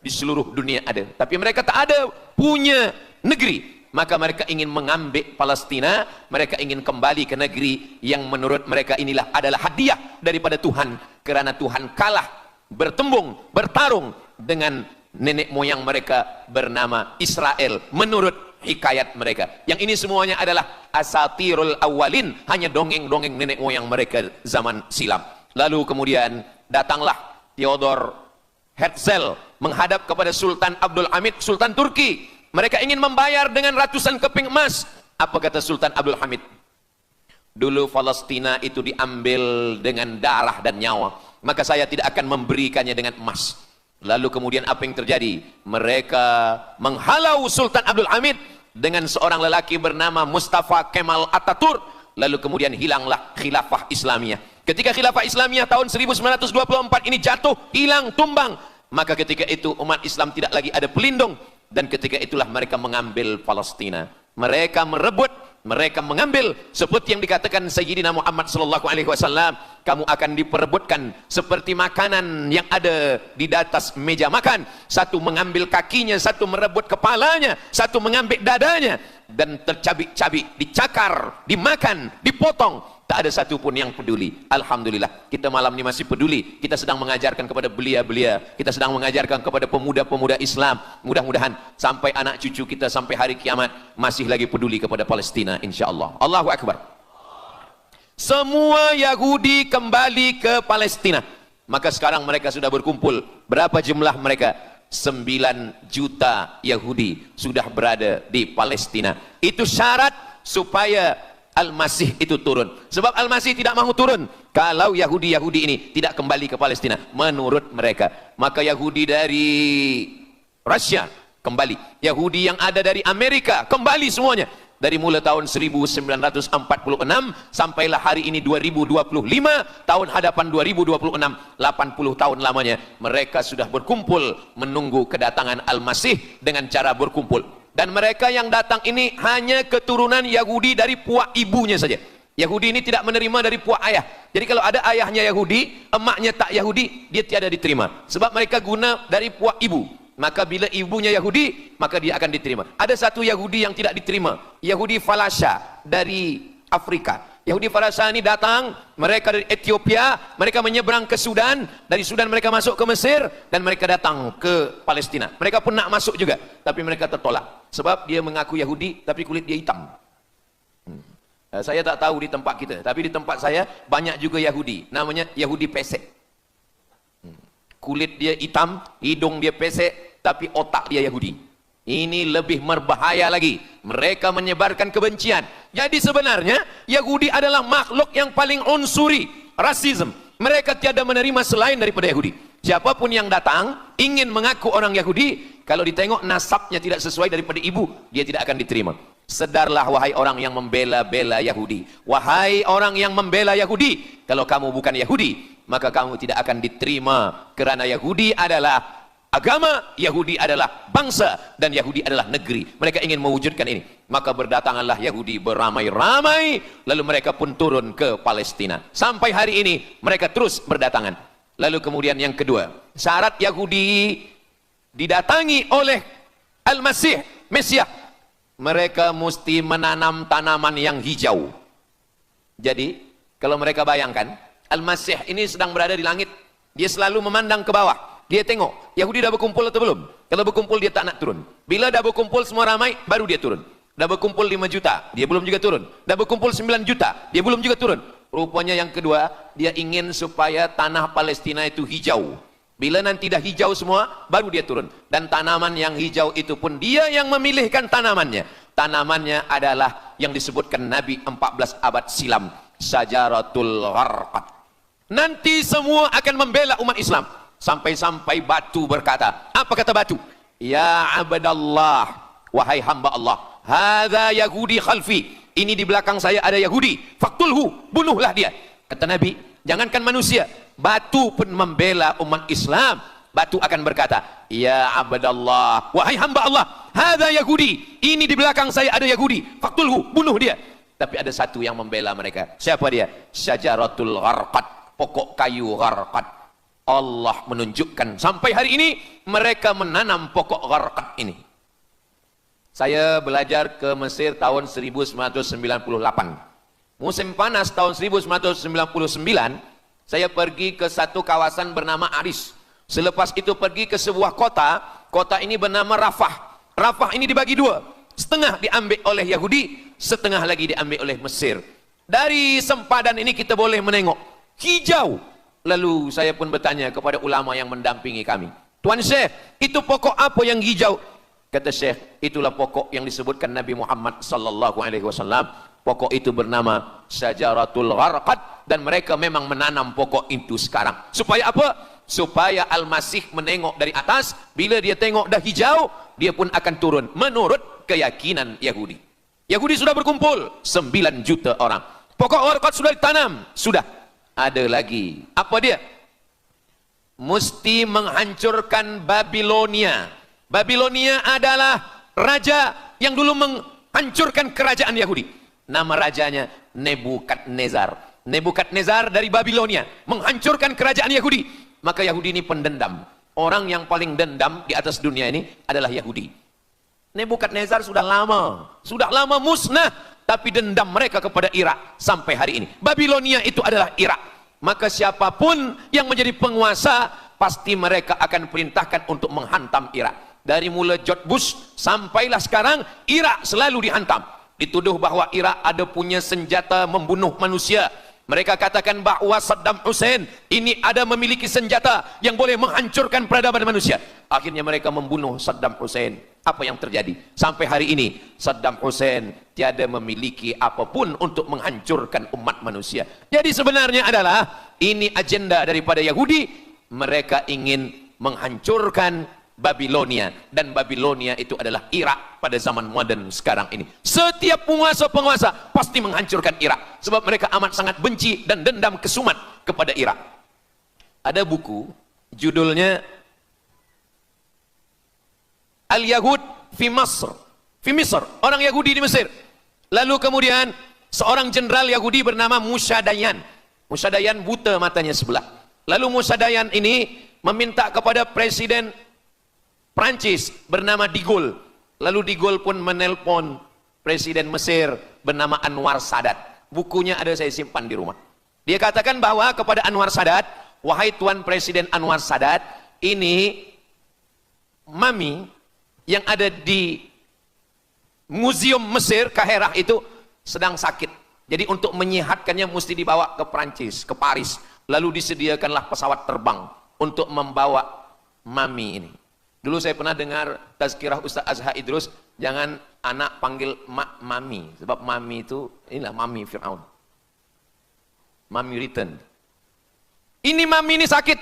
di seluruh dunia ada, tapi mereka tak ada punya negeri. Maka mereka ingin mengambil Palestina, mereka ingin kembali ke negeri yang menurut mereka inilah adalah hadiah daripada Tuhan, kerana Tuhan kalah bertembung, bertarung dengan nenek moyang mereka bernama Israel menurut hikayat mereka. Yang ini semuanya adalah asatirul awalin, hanya dongeng-dongeng nenek moyang mereka zaman silam. Lalu kemudian datanglah Theodor Herzl menghadap kepada Sultan Abdul Hamid, Sultan Turki. Mereka ingin membayar dengan ratusan keping emas. Apa kata Sultan Abdul Hamid? Dulu Palestina itu diambil dengan darah dan nyawa, maka saya tidak akan memberikannya dengan emas. Lalu kemudian apa yang terjadi? Mereka menghalau Sultan Abdul Hamid dengan seorang lelaki bernama Mustafa Kemal Ataturk. Lalu kemudian hilanglah khilafah Islamiyah. Ketika khilafah Islamiyah tahun 1924 ini jatuh, hilang, tumbang, maka ketika itu umat Islam tidak lagi ada pelindung. Dan ketika itulah mereka mengambil Palestina. Mereka merebut, mereka mengambil, seperti yang dikatakan Sayyidina Muhammad sallallahu alaihi wasallam, kamu akan diperebutkan seperti makanan yang ada di atas meja makan. Satu mengambil kakinya, satu merebut kepalanya, satu mengambil dadanya, dan tercabik-cabik, dicakar, dimakan, dipotong. Tak ada satu pun yang peduli. Alhamdulillah, kita malam ini masih peduli. Kita sedang mengajarkan kepada belia-belia, kita sedang mengajarkan kepada pemuda-pemuda Islam. Mudah-mudahan sampai anak cucu kita sampai hari kiamat masih lagi peduli kepada Palestina, insya-Allah. Allahu Akbar. Semua Yahudi kembali ke Palestina. Maka sekarang mereka sudah berkumpul. Berapa jumlah mereka? 9 juta Yahudi sudah berada di Palestina. Itu syarat supaya Al-Masih itu turun. Sebab Al-Masih tidak mahu turun kalau Yahudi-Yahudi ini tidak kembali ke Palestina menurut mereka. Maka Yahudi dari Rusia kembali, Yahudi yang ada dari Amerika kembali semuanya. Dari mulai tahun 1946 sampailah hari ini 2025, tahun hadapan 2026, 80 tahun lamanya mereka sudah berkumpul menunggu kedatangan Al-Masih dengan cara berkumpul. Dan mereka yang datang ini hanya keturunan Yahudi dari puak ibunya saja. Yahudi ini tidak menerima dari puak ayah. Jadi kalau ada ayahnya Yahudi, emaknya tak Yahudi, dia tiada diterima. Sebab mereka guna dari puak ibu. Maka bila ibunya Yahudi, maka dia akan diterima. Ada satu Yahudi yang tidak diterima, Yahudi Falasha dari Afrika. Yahudi Falasha ini datang, mereka dari Ethiopia, mereka menyeberang ke Sudan, dari Sudan mereka masuk ke Mesir, dan mereka datang ke Palestina. Mereka pun nak masuk juga, tapi mereka tertolak. Sebab dia mengaku Yahudi, tapi kulit dia hitam. Saya tak tahu di tempat kita, tapi di tempat saya banyak juga Yahudi, namanya Yahudi pesek. Kulit dia hitam, hidung dia pesek, tapi otak dia Yahudi. Ini lebih berbahaya lagi. Mereka menyebarkan kebencian. Jadi sebenarnya Yahudi adalah makhluk yang paling unsuri, rasisme. Mereka tiada menerima selain daripada Yahudi. Siapapun yang datang ingin mengaku orang Yahudi, kalau ditengok nasabnya tidak sesuai daripada ibu, dia tidak akan diterima. Sedarlah wahai orang yang membela-bela Yahudi. Wahai orang yang membela Yahudi, kalau kamu bukan Yahudi, maka kamu tidak akan diterima, kerana Yahudi adalah agama, Yahudi adalah bangsa, dan Yahudi adalah negeri. Mereka ingin mewujudkan ini. Maka berdatanganlah Yahudi beramai-ramai, lalu mereka pun turun ke Palestina. Sampai hari ini mereka terus berdatangan. Lalu kemudian yang kedua, syarat Yahudi didatangi oleh Al-Masih, Mesias, mereka mesti menanam tanaman yang hijau. Jadi kalau mereka bayangkan, Al-Masih ini sedang berada di langit, dia selalu memandang ke bawah. Dia tengok, Yahudi dah berkumpul atau belum? Kalau berkumpul dia tak nak turun. Bila dah berkumpul semua ramai, baru dia turun. Dah berkumpul 5 juta, dia belum juga turun. Dah berkumpul 9 juta, dia belum juga turun. Rupanya yang kedua, dia ingin supaya tanah Palestina itu hijau. Bila nanti dah hijau semua, baru dia turun. Dan tanaman yang hijau itu pun dia yang memilihkan tanamannya. Tanamannya adalah yang disebutkan Nabi 14 abad silam, Syajaratul Gharqad. Nanti semua akan membela umat Islam. Sampai-sampai batu berkata, apa kata batu? Ya abdallah, wahai hamba Allah, hadza Yahudi khalfi, ini di belakang saya ada Yahudi, faktulhu, bunuhlah dia. Kata Nabi, jangankan manusia, batu pun membela umat Islam. Batu akan berkata, ya abdallah, wahai hamba Allah, hadza Yahudi, ini di belakang saya ada Yahudi, faktulhu, bunuh dia. Tapi ada satu yang membela mereka. Siapa dia? Syajaratul Gharqad, pokok kayu Gharqad. Allah menunjukkan sampai hari ini mereka menanam pokok Gharqad ini. Saya belajar ke Mesir tahun 1998. Musim panas tahun 1999, saya pergi ke satu kawasan bernama Aris. Selepas itu pergi ke sebuah kota, kota ini bernama Rafah. Rafah ini dibagi dua, setengah diambil oleh Yahudi, setengah lagi diambil oleh Mesir. Dari sempadan ini kita boleh menengok hijau. Lalu saya pun bertanya kepada ulama yang mendampingi kami, Tuan Syekh, itu pokok apa yang hijau? Kata Syekh, itulah pokok yang disebutkan Nabi Muhammad sallallahu alaihi wasallam. Pokok itu bernama Syajaratul Gharqad, dan mereka memang menanam pokok itu sekarang. Supaya apa? Supaya Al-Masih menengok dari atas, bila dia tengok dah hijau, dia pun akan turun menurut keyakinan Yahudi. Yahudi sudah berkumpul 9 juta orang. Pokok Gharqad sudah ditanam, sudah. Ada lagi. Apa dia? Mesti menghancurkan Babilonia. Babilonia adalah raja yang dulu menghancurkan kerajaan Yahudi. Nama rajanya Nebukadnezar. Nebukadnezar dari Babilonia menghancurkan kerajaan Yahudi. Maka Yahudi ini pendendam. Orang yang paling dendam di atas dunia ini adalah Yahudi. Nebukadnezar sudah lama musnah, tapi dendam mereka kepada Irak sampai hari ini. Babilonia itu adalah Irak. Maka siapapun yang menjadi penguasa, pasti mereka akan perintahkan untuk menghantam Irak. Dari mula George Bush sampailah sekarang, Irak selalu dihantam. Dituduh bahwa Irak ada punya senjata membunuh manusia. Mereka katakan bahwa Saddam Hussein ini ada memiliki senjata yang boleh menghancurkan peradaban manusia. Akhirnya mereka membunuh Saddam Hussein. Apa yang terjadi? Sampai hari ini Saddam Hussein tiada memiliki apapun untuk menghancurkan umat manusia. Jadi sebenarnya adalah ini agenda daripada Yahudi. Mereka ingin menghancurkan Babilonia, dan Babilonia itu adalah Irak pada zaman modern sekarang ini. Setiap penguasa-penguasa pasti menghancurkan Irak, sebab mereka amat sangat benci dan dendam kesumat kepada Irak. Ada buku judulnya Al-Yahud fi Masr, fi Misr, orang Yahudi di Mesir. Lalu kemudian seorang jenderal Yahudi bernama Musa Dayan. Musa Dayan buta matanya sebelah. Lalu Musa Dayan ini meminta kepada Presiden Prancis bernama De Gaulle. Lalu De Gaulle pun menelpon Presiden Mesir bernama Anwar Sadat. Bukunya ada, saya simpan di rumah. Dia katakan bahwa kepada Anwar Sadat, wahai Tuan Presiden Anwar Sadat, ini mami yang ada di Museum Mesir Kaherah itu sedang sakit. Jadi untuk menyehatkannya mesti dibawa ke Prancis, ke Paris. Lalu disediakanlah pesawat terbang untuk membawa mami ini. Dulu saya pernah dengar tazkirah Ustaz Azhar Idrus, jangan anak panggil mak mami, sebab mami itu inilah mami Fir'aun. Mami return. Ini mami ini sakit,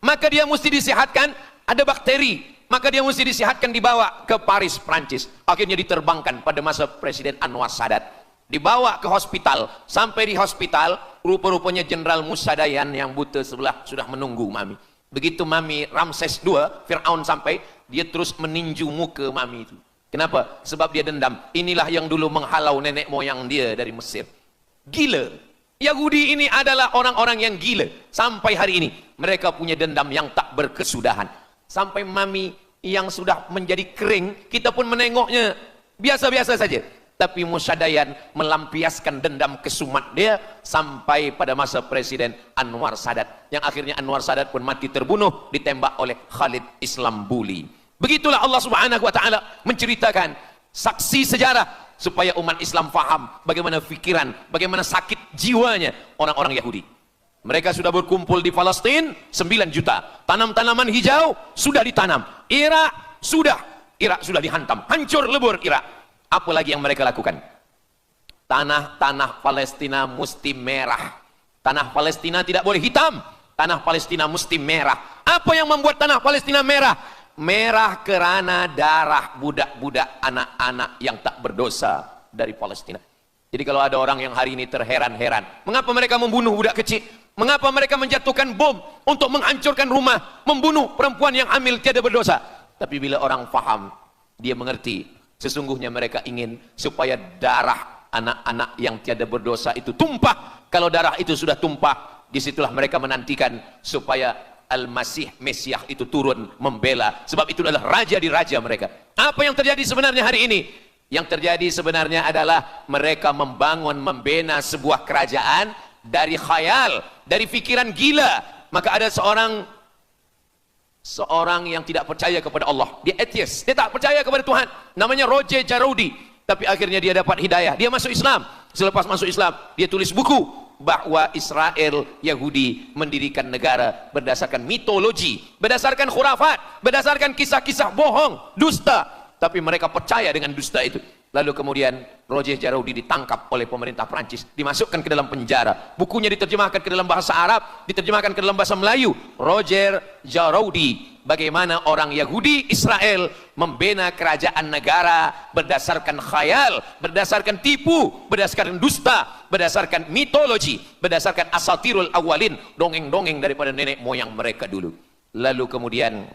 maka dia mesti disihatkan, ada bakteri, maka dia mesti disihatkan, dibawa ke Paris, Prancis. Akhirnya diterbangkan pada masa Presiden Anwar Sadat. Dibawa ke hospital, sampai di hospital, rupa-rupanya Jenderal Musa Dayan yang buta sebelah sudah menunggu mami. Begitu mami Ramses II, Fir'aun sampai, dia terus meninju muka mami itu. Kenapa? Sebab dia dendam. Inilah yang dulu menghalau nenek moyang dia dari Mesir. Gila. Yahudi ini adalah orang-orang yang gila. Sampai hari ini, mereka punya dendam yang tak berkesudahan. Sampai mami yang sudah menjadi kering, kita pun menengoknya biasa-biasa saja. Tapi Musa Dayan melampiaskan dendam kesumat dia sampai pada masa Presiden Anwar Sadat, yang akhirnya Anwar Sadat pun mati terbunuh ditembak oleh Khalid Islambuli. Begitulah Allah Subhanahu wa taala menceritakan saksi sejarah supaya umat Islam faham bagaimana pikiran, bagaimana sakit jiwanya orang-orang Yahudi. Mereka sudah berkumpul di Palestina 9 juta. Tanam-tanaman hijau sudah ditanam. Irak sudah dihantam, hancur lebur Irak. Apa lagi yang mereka lakukan? Tanah Palestina mesti merah. Tanah Palestina tidak boleh hitam. Tanah Palestina mesti merah. Apa yang membuat tanah Palestina merah? Merah karena darah budak-budak anak-anak yang tak berdosa dari Palestina. Jadi kalau ada orang yang hari ini terheran-heran, mengapa mereka membunuh budak kecil? Mengapa mereka menjatuhkan bom untuk menghancurkan rumah, membunuh perempuan yang hamil tiada berdosa? Tapi bila orang faham, dia mengerti, sesungguhnya mereka ingin supaya darah anak-anak yang tiada berdosa itu tumpah. Kalau darah itu sudah tumpah, disitulah mereka menantikan supaya Al-Masih, Mesiah itu turun membela. Sebab itu adalah raja di raja mereka. Apa yang terjadi sebenarnya hari ini? Yang terjadi sebenarnya adalah mereka membangun, membina sebuah kerajaan dari khayal, dari fikiran gila. Maka ada seorang yang tidak percaya kepada Allah. Dia atheist, dia tak percaya kepada Tuhan. Namanya Roger Jaroudi. Tapi akhirnya dia dapat hidayah. Dia masuk Islam. Selepas masuk Islam, dia tulis buku bahwa Israel, Yahudi mendirikan negara berdasarkan mitologi, berdasarkan khurafat, berdasarkan kisah-kisah bohong, dusta. Tapi mereka percaya dengan dusta itu. Lalu kemudian Roger Jaroudi ditangkap oleh pemerintah Prancis, dimasukkan ke dalam penjara. Bukunya diterjemahkan ke dalam bahasa Arab, diterjemahkan ke dalam bahasa Melayu. Roger Jaroudi, bagaimana orang Yahudi Israel membina kerajaan negara berdasarkan khayal, berdasarkan tipu, berdasarkan dusta, berdasarkan mitologi, berdasarkan asatirul awalin, dongeng-dongeng daripada nenek moyang mereka dulu. Lalu kemudian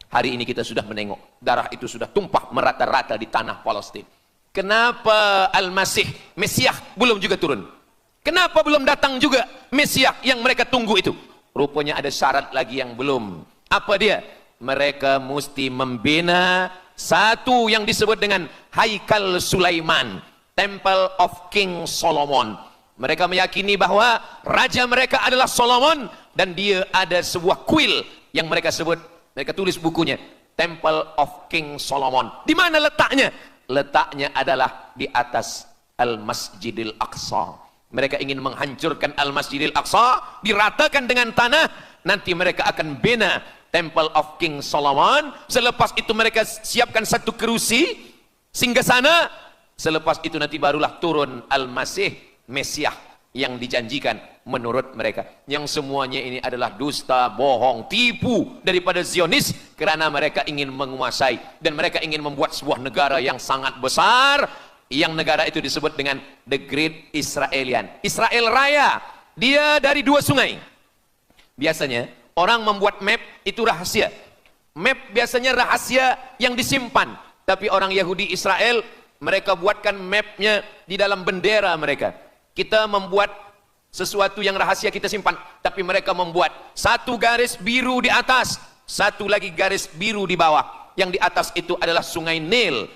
hari ini kita sudah menengok darah itu sudah tumpah merata-rata di tanah Palestina. Kenapa Al-Masih, Mesiah belum juga turun? Kenapa belum datang juga Mesiah yang mereka tunggu itu? Rupanya ada syarat lagi yang belum. Apa dia? Mereka mesti membina satu yang disebut dengan Haikal Sulaiman, Temple of King Solomon. Mereka meyakini bahwa raja mereka adalah Solomon, dan dia ada sebuah kuil yang mereka sebut, mereka tulis bukunya, Temple of King Solomon. Di mana letaknya? Letaknya adalah di atas Al-Masjidil Aqsa. Mereka ingin menghancurkan Al-Masjidil Aqsa, diratakan dengan tanah. Nanti mereka akan bina Temple of King Solomon. Selepas itu mereka siapkan satu kerusi singgasana. Selepas itu nanti barulah turun Al-Masih, Mesiah yang dijanjikan menurut mereka. Yang semuanya ini adalah dusta, bohong, tipu daripada Zionis, kerana mereka ingin menguasai dan mereka ingin membuat sebuah negara yang sangat besar, yang negara itu disebut dengan The Great Israelian, Israel Raya. Dia dari dua sungai. Biasanya orang membuat map itu rahasia. Map biasanya rahasia yang disimpan, tapi orang Yahudi Israel mereka buatkan mapnya di dalam bendera mereka. Kita membuat sesuatu yang rahasia kita simpan, tapi mereka membuat satu garis biru di atas, satu lagi garis biru di bawah. Yang di atas itu adalah Sungai Nil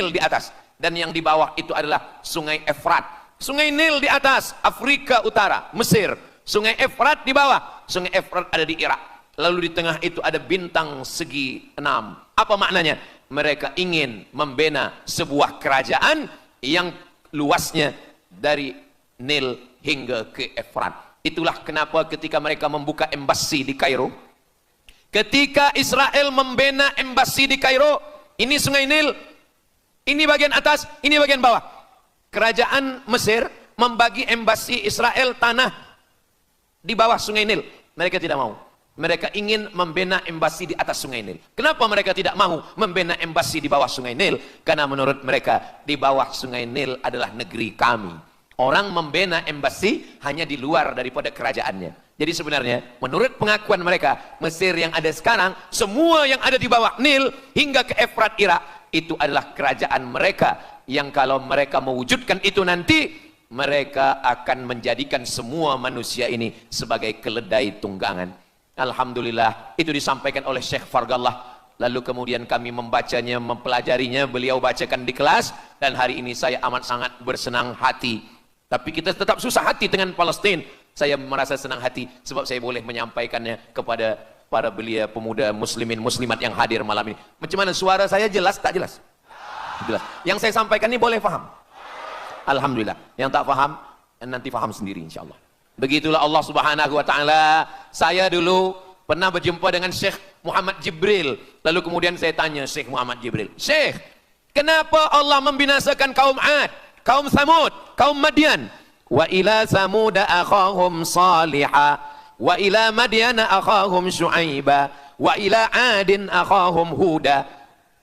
di atas, dan yang di bawah itu adalah Sungai Efrat. Sungai Nil di atas, Afrika Utara, Mesir. Sungai Efrat di bawah, Sungai Efrat ada di Irak. Lalu di tengah itu ada bintang segi 6. Apa maknanya? Mereka ingin membina sebuah kerajaan yang luasnya dari Nil hingga ke Efrat. Itulah kenapa ketika mereka membuka embasi di Kairo, ketika Israel membina embasi di Kairo, ini Sungai Nil, ini bagian atas, ini bagian bawah. Kerajaan Mesir membagi embasi Israel tanah di bawah Sungai Nil. Mereka tidak mau. Mereka ingin membina embasi di atas Sungai Nil. Kenapa mereka tidak mau membina embasi di bawah Sungai Nil? Karena menurut mereka di bawah Sungai Nil adalah negeri kami. Orang membina embasi hanya di luar daripada kerajaannya. Jadi sebenarnya menurut pengakuan mereka, Mesir yang ada sekarang, semua yang ada di bawah Nil hingga ke Efrat Irak, itu adalah kerajaan mereka. Yang kalau mereka mewujudkan itu nanti, mereka akan menjadikan semua manusia ini sebagai keledai tunggangan. Alhamdulillah, itu disampaikan oleh Syekh Fargallah. Lalu kemudian kami membacanya, mempelajarinya, beliau bacakan di kelas, dan hari ini saya amat sangat bersenang hati. Tapi kita tetap susah hati dengan Palestina. Saya merasa senang hati sebab saya boleh menyampaikannya kepada para belia pemuda muslimin muslimat yang hadir malam ini. Macam mana suara saya, jelas tak jelas? Jelas. Yang saya sampaikan ini boleh faham? Alhamdulillah. Yang tak faham, nanti faham sendiri insyaAllah. Begitulah Allah Subhanahu wa ta'ala. Saya dulu pernah berjumpa dengan Syekh Muhammad Jibril. Lalu kemudian saya tanya Syekh Muhammad Jibril, Syekh, Kenapa Allah membinasakan kaum Ad, kaum Samud, kaum Madian? Wa ila Samud akhahum Salihah, wa ila Madian akhahum Syuaiba, wa ila Adin akhahum Huda.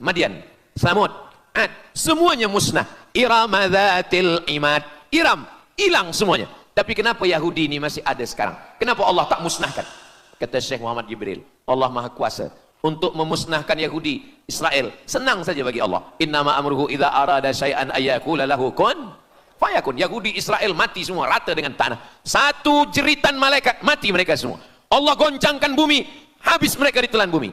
Madian, Samud, Ad, semuanya musnah. Iram dzatil imad. Iram, hilang semuanya. Tapi kenapa Yahudi ini masih ada sekarang? Kenapa Allah tak musnahkan? Kata Syekh Muhammad Jibril, Allah Maha Kuasa untuk memusnahkan Yahudi, Israel. Senang saja bagi Allah. Innama amruhu idza arada syai'an ayyakula lahu kun fayakun. Yahudi Israel mati semua rata dengan tanah. Satu jeritan malaikat mati mereka semua. Allah goncangkan bumi, habis mereka ditelan bumi.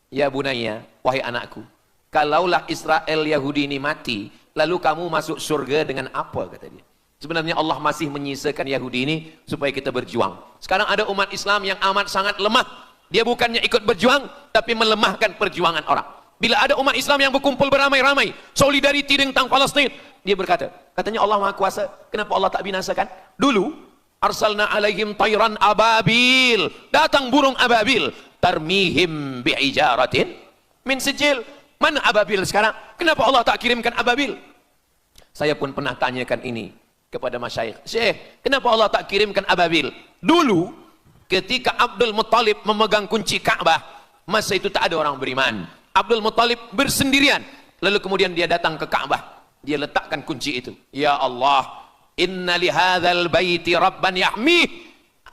Ya bunayya, wahai anakku, kalaulah Israel Yahudi ini mati, lalu kamu masuk surga dengan apa, kata dia. Sebenarnya Allah masih menyisakan Yahudi ini supaya kita berjuang. Sekarang ada umat Islam yang amat sangat lemah. Dia bukannya ikut berjuang, tapi melemahkan perjuangan orang. Bila ada umat Islam yang berkumpul beramai-ramai, solidariti tentang Palestin, dia berkata, katanya Allah Maha Kuasa, kenapa Allah tak binasakan? Dulu, arsalna alaihim tayran ababil, datang burung ababil, tarmihim bi'ijaratin min sijil. Mana ababil sekarang? Kenapa Allah tak kirimkan ababil? Saya pun pernah tanyakan ini kepada masyayikh. Syekh, kenapa Allah tak kirimkan ababil? Dulu, ketika Abdul Muttalib memegang kunci Ka'bah, masa itu tak ada orang beriman. Abdul Muttalib bersendirian. Lalu kemudian dia datang ke Ka'bah. Dia letakkan kunci itu. Ya Allah, inna li hadzal baiti rabban yahmih.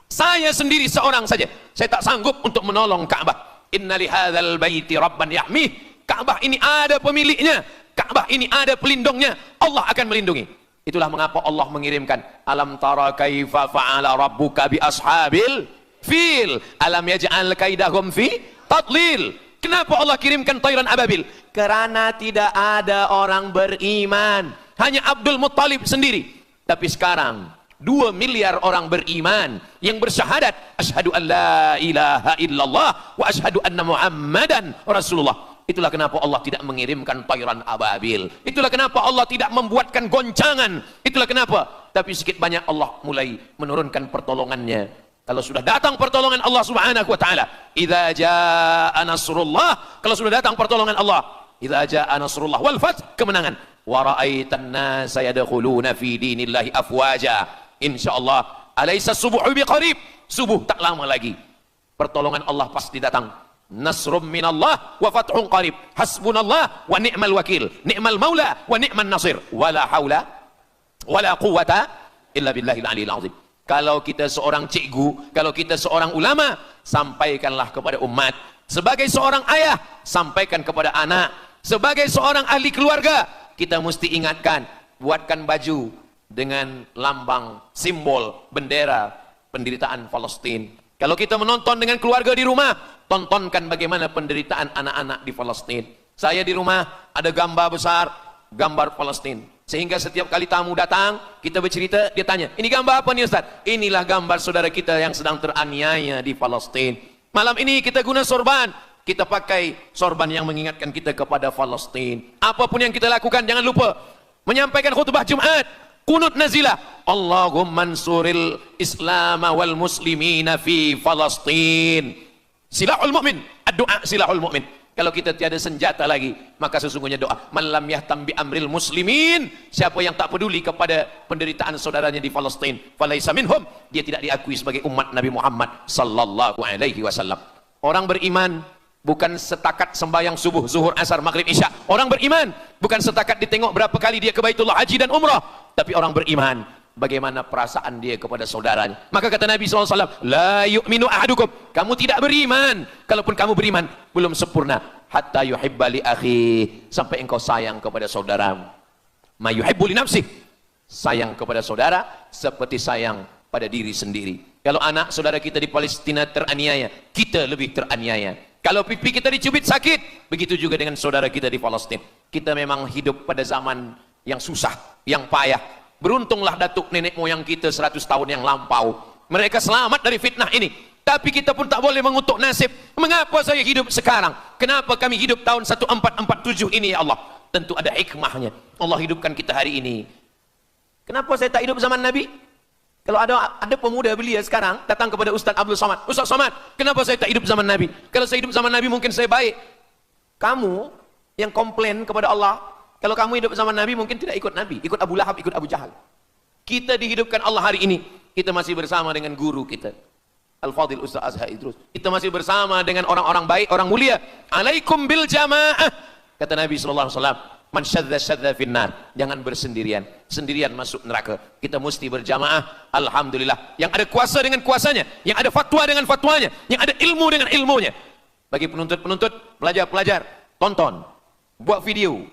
Saya sendiri seorang saja. Saya tak sanggup untuk menolong Ka'bah. Inna li hadzal baiti rabban yahmih. Ka'bah ini ada pemiliknya. Ka'bah ini ada pelindungnya. Allah akan melindungi. Itulah mengapa Allah mengirimkan alam tara kaifa fa'ala rabbuka bi ashabil fil alam yaj'al kaidahum fi tadlil. Kenapa Allah kirimkan tayran ababil? Karena tidak ada orang beriman, hanya Abdul Muttalib sendiri. Tapi sekarang 2 miliar orang beriman yang bersyahadat asyhadu an la ilaha illallah wa asyhadu anna muhammadan rasulullah. Itulah kenapa Allah tidak mengirimkan tayran ababil. Itulah kenapa Allah tidak membuatkan goncangan. Itulah kenapa. Tapi sedikit banyak Allah mulai menurunkan pertolongannya. Kalau sudah datang pertolongan Allah subhanahu wa ta'ala, idza jaa nasrullah, kalau sudah datang pertolongan Allah, idza jaa nasrullah wal fath, kemenangan, wa ra'aitan nasa yadkhuluna fi dinillahi afwaja, insyaallah alaysa subuhu biqarib, subuh tak lama lagi pertolongan Allah pasti datang. Nasrum minallah wa fathun qarib, hasbunallah wa ni'mal wakil, ni'mal maula wa ni'man nasir, wala haula wala quwata illa billahil aliyil azim. Kalau kita seorang cikgu, kalau kita seorang ulama, sampaikanlah kepada umat. Sebagai seorang ayah, sampaikan kepada anak. Sebagai seorang ahli keluarga, kita mesti ingatkan, buatkan baju dengan lambang, simbol, bendera penderitaan Palestin. Kalau kita menonton dengan keluarga di rumah, tontonkan bagaimana penderitaan anak-anak di Palestin. Saya di rumah ada gambar besar, gambar Palestin. Sehingga setiap kali tamu datang, kita bercerita, dia tanya, ini gambar apa nih Ustaz? Inilah gambar saudara kita yang sedang teraniaya di Palestin. Malam ini kita guna sorban, kita pakai sorban yang mengingatkan kita kepada Palestin. Apapun yang kita lakukan, jangan lupa menyampaikan khutbah Jumat, kunut nazilah, Allahumma ansuril Islam wal muslimina fi Palestin. Silahul mu'min, ad-du'a silahul mu'min. Kalau kita tiada senjata lagi, maka sesungguhnya doa. Man lam yahtam bi amril muslimin, siapa yang tak peduli kepada penderitaan saudaranya di Palestin, falaisa minhum, dia tidak diakui sebagai umat Nabi Muhammad sallallahu alaihi wasallam. Orang beriman bukan setakat sembahyang subuh, zuhur, asar, maghrib, isya. Orang beriman bukan setakat ditengok berapa kali dia ke Baitullah haji dan umrah, tapi orang beriman bagaimana perasaan dia kepada saudaranya. Maka kata Nabi SAW, la yu'minu ahadukum, kamu tidak beriman, kalaupun kamu beriman, belum sempurna, hatta yuhibba li akhi, sampai engkau sayang kepada saudaramu. Ma yuhibbu li nafsih, sayang kepada saudara seperti sayang pada diri sendiri. Kalau anak saudara kita di Palestina teraniaya, kita lebih teraniaya. Kalau pipi kita dicubit sakit, begitu juga dengan saudara kita di Palestina. Kita memang hidup pada zaman yang susah, yang payah. Beruntunglah datuk nenek moyang kita 100 tahun yang lampau. Mereka selamat dari fitnah ini. Tapi kita pun tak boleh mengutuk nasib. Mengapa saya hidup sekarang? Kenapa kami hidup tahun 1447 ini ya Allah? Tentu ada hikmahnya. Allah hidupkan kita hari ini. Kenapa saya tak hidup zaman Nabi? Kalau ada pemuda belia sekarang datang kepada Ustaz Abdul Somad. Ustaz Somad, kenapa saya tak hidup zaman Nabi? Kalau saya hidup zaman Nabi mungkin saya baik. Kamu yang komplain kepada Allah, Kalau kamu hidup bersama Nabi mungkin tidak ikut Nabi, ikut Abu Lahab, ikut Abu Jahal. Kita dihidupkan Allah hari ini, kita masih bersama dengan guru kita, Al-Fadhil Ustaz Azhar Idrus. Kita masih bersama dengan orang-orang baik, orang mulia. Alaikum bil jamaah. Kata Nabi SAW, man syadza finnar, jangan bersendirian, sendirian masuk neraka. Kita mesti berjamaah. Alhamdulillah, yang ada kuasa dengan kuasanya, yang ada fatwa dengan fatwanya, yang ada ilmu dengan ilmunya. Bagi penuntut-penuntut, pelajar-pelajar, tonton, buat video,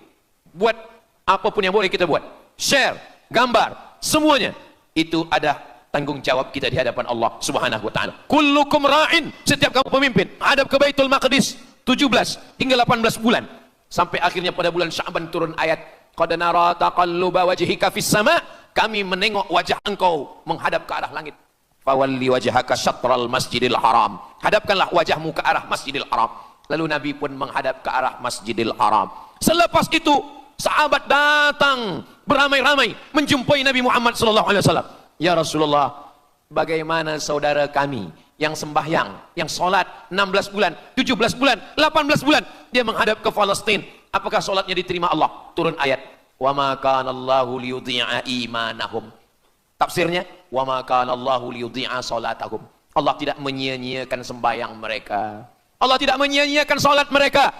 buat apapun yang boleh kita buat, share, gambar, semuanya itu ada tanggung jawab kita di hadapan Allah Subhanahu wa taala. Kullukum ra'in, setiap kamu pemimpin, hadap ke Baitul Maqdis 17 hingga 18 bulan. Sampai akhirnya pada bulan Sya'ban turun ayat, qad nara taqalluba wajhika fis sama', kami menengok wajah engkau menghadap ke arah langit. Fawalli wajhaka syatral masjidil haram, hadapkanlah wajahmu ke arah Masjidil Haram. Lalu Nabi pun menghadap ke arah Masjidil Haram. Selepas itu sahabat datang beramai-ramai menjumpai Nabi Muhammad SAW. Ya Rasulullah, bagaimana saudara kami yang sembahyang, yang sholat 16 bulan, 17 bulan, 18 bulan, dia menghadap ke Palestina, apakah sholatnya diterima Allah? Turun ayat, wa ma kana Allahu liyudhi'a imanahum. Tafsirnya, wa ma kana Allahu liyudhi'a sholatahum. Allah tidak menyia-nyiakan sembahyang mereka, Allah tidak menyia-nyiakan sholat mereka.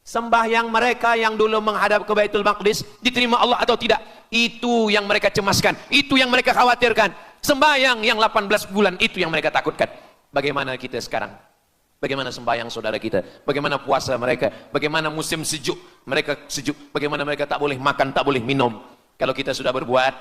Sembahyang mereka yang dulu menghadap ke Baitul Maqdis diterima Allah atau tidak, itu yang mereka cemaskan, itu yang mereka khawatirkan. Sembahyang yang 18 bulan itu yang mereka takutkan. Bagaimana kita sekarang? Bagaimana sembahyang saudara kita? Bagaimana puasa mereka? Bagaimana musim sejuk? Mereka sejuk. Bagaimana mereka tak boleh makan, tak boleh minum? Kalau kita sudah berbuat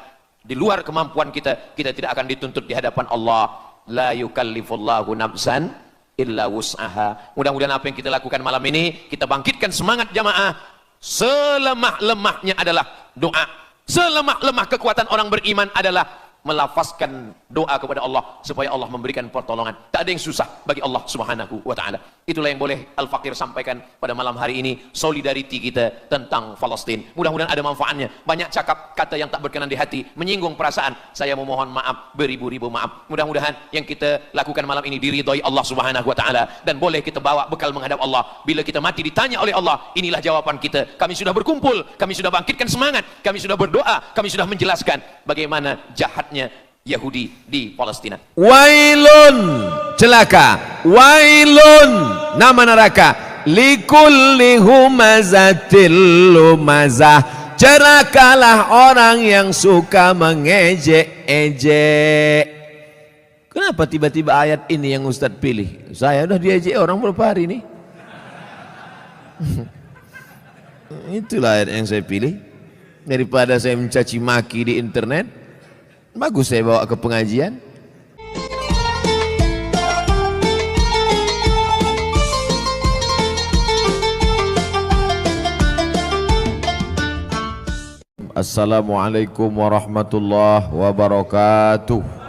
di luar kemampuan kita, kita tidak akan dituntut di hadapan Allah. La yukallifullahu nafsan illa wus'aha. Mudah-mudahan apa yang kita lakukan malam ini, kita bangkitkan semangat jamaah. Selemah-lemahnya adalah doa. Selemah-lemah kekuatan orang beriman adalah melafazkan doa kepada Allah supaya Allah memberikan pertolongan. Tak ada yang susah bagi Allah Subhanahu wa taala. Itulah yang boleh Al-Fakir sampaikan pada malam hari ini, solidariti kita tentang Palestina. Mudah-mudahan ada manfaatnya. Banyak cakap kata yang tak berkenan di hati, menyinggung perasaan, saya memohon maaf beribu-ribu maaf. Mudah-mudahan yang kita lakukan malam ini diridhai Allah Subhanahu wa taala dan boleh kita bawa bekal menghadap Allah. Bila kita mati ditanya oleh Allah, inilah jawaban kita. Kami sudah berkumpul, kami sudah bangkitkan semangat, kami sudah berdoa, kami sudah menjelaskan bagaimana jahat Yahudi di Palestina. Wailun, celaka. Wailun, nama neraka. Likulli humazatil lumazah, celakalah orang yang suka mengejek-ejek. Kenapa tiba-tiba ayat ini yang Ustadz pilih? Saya udah diejek orang berapa hari ini. Itulah ayat yang saya pilih. Daripada saya mencaci maki di internet, bagus saya bawa ke pengajian. Assalamualaikum warahmatullahi wabarakatuh.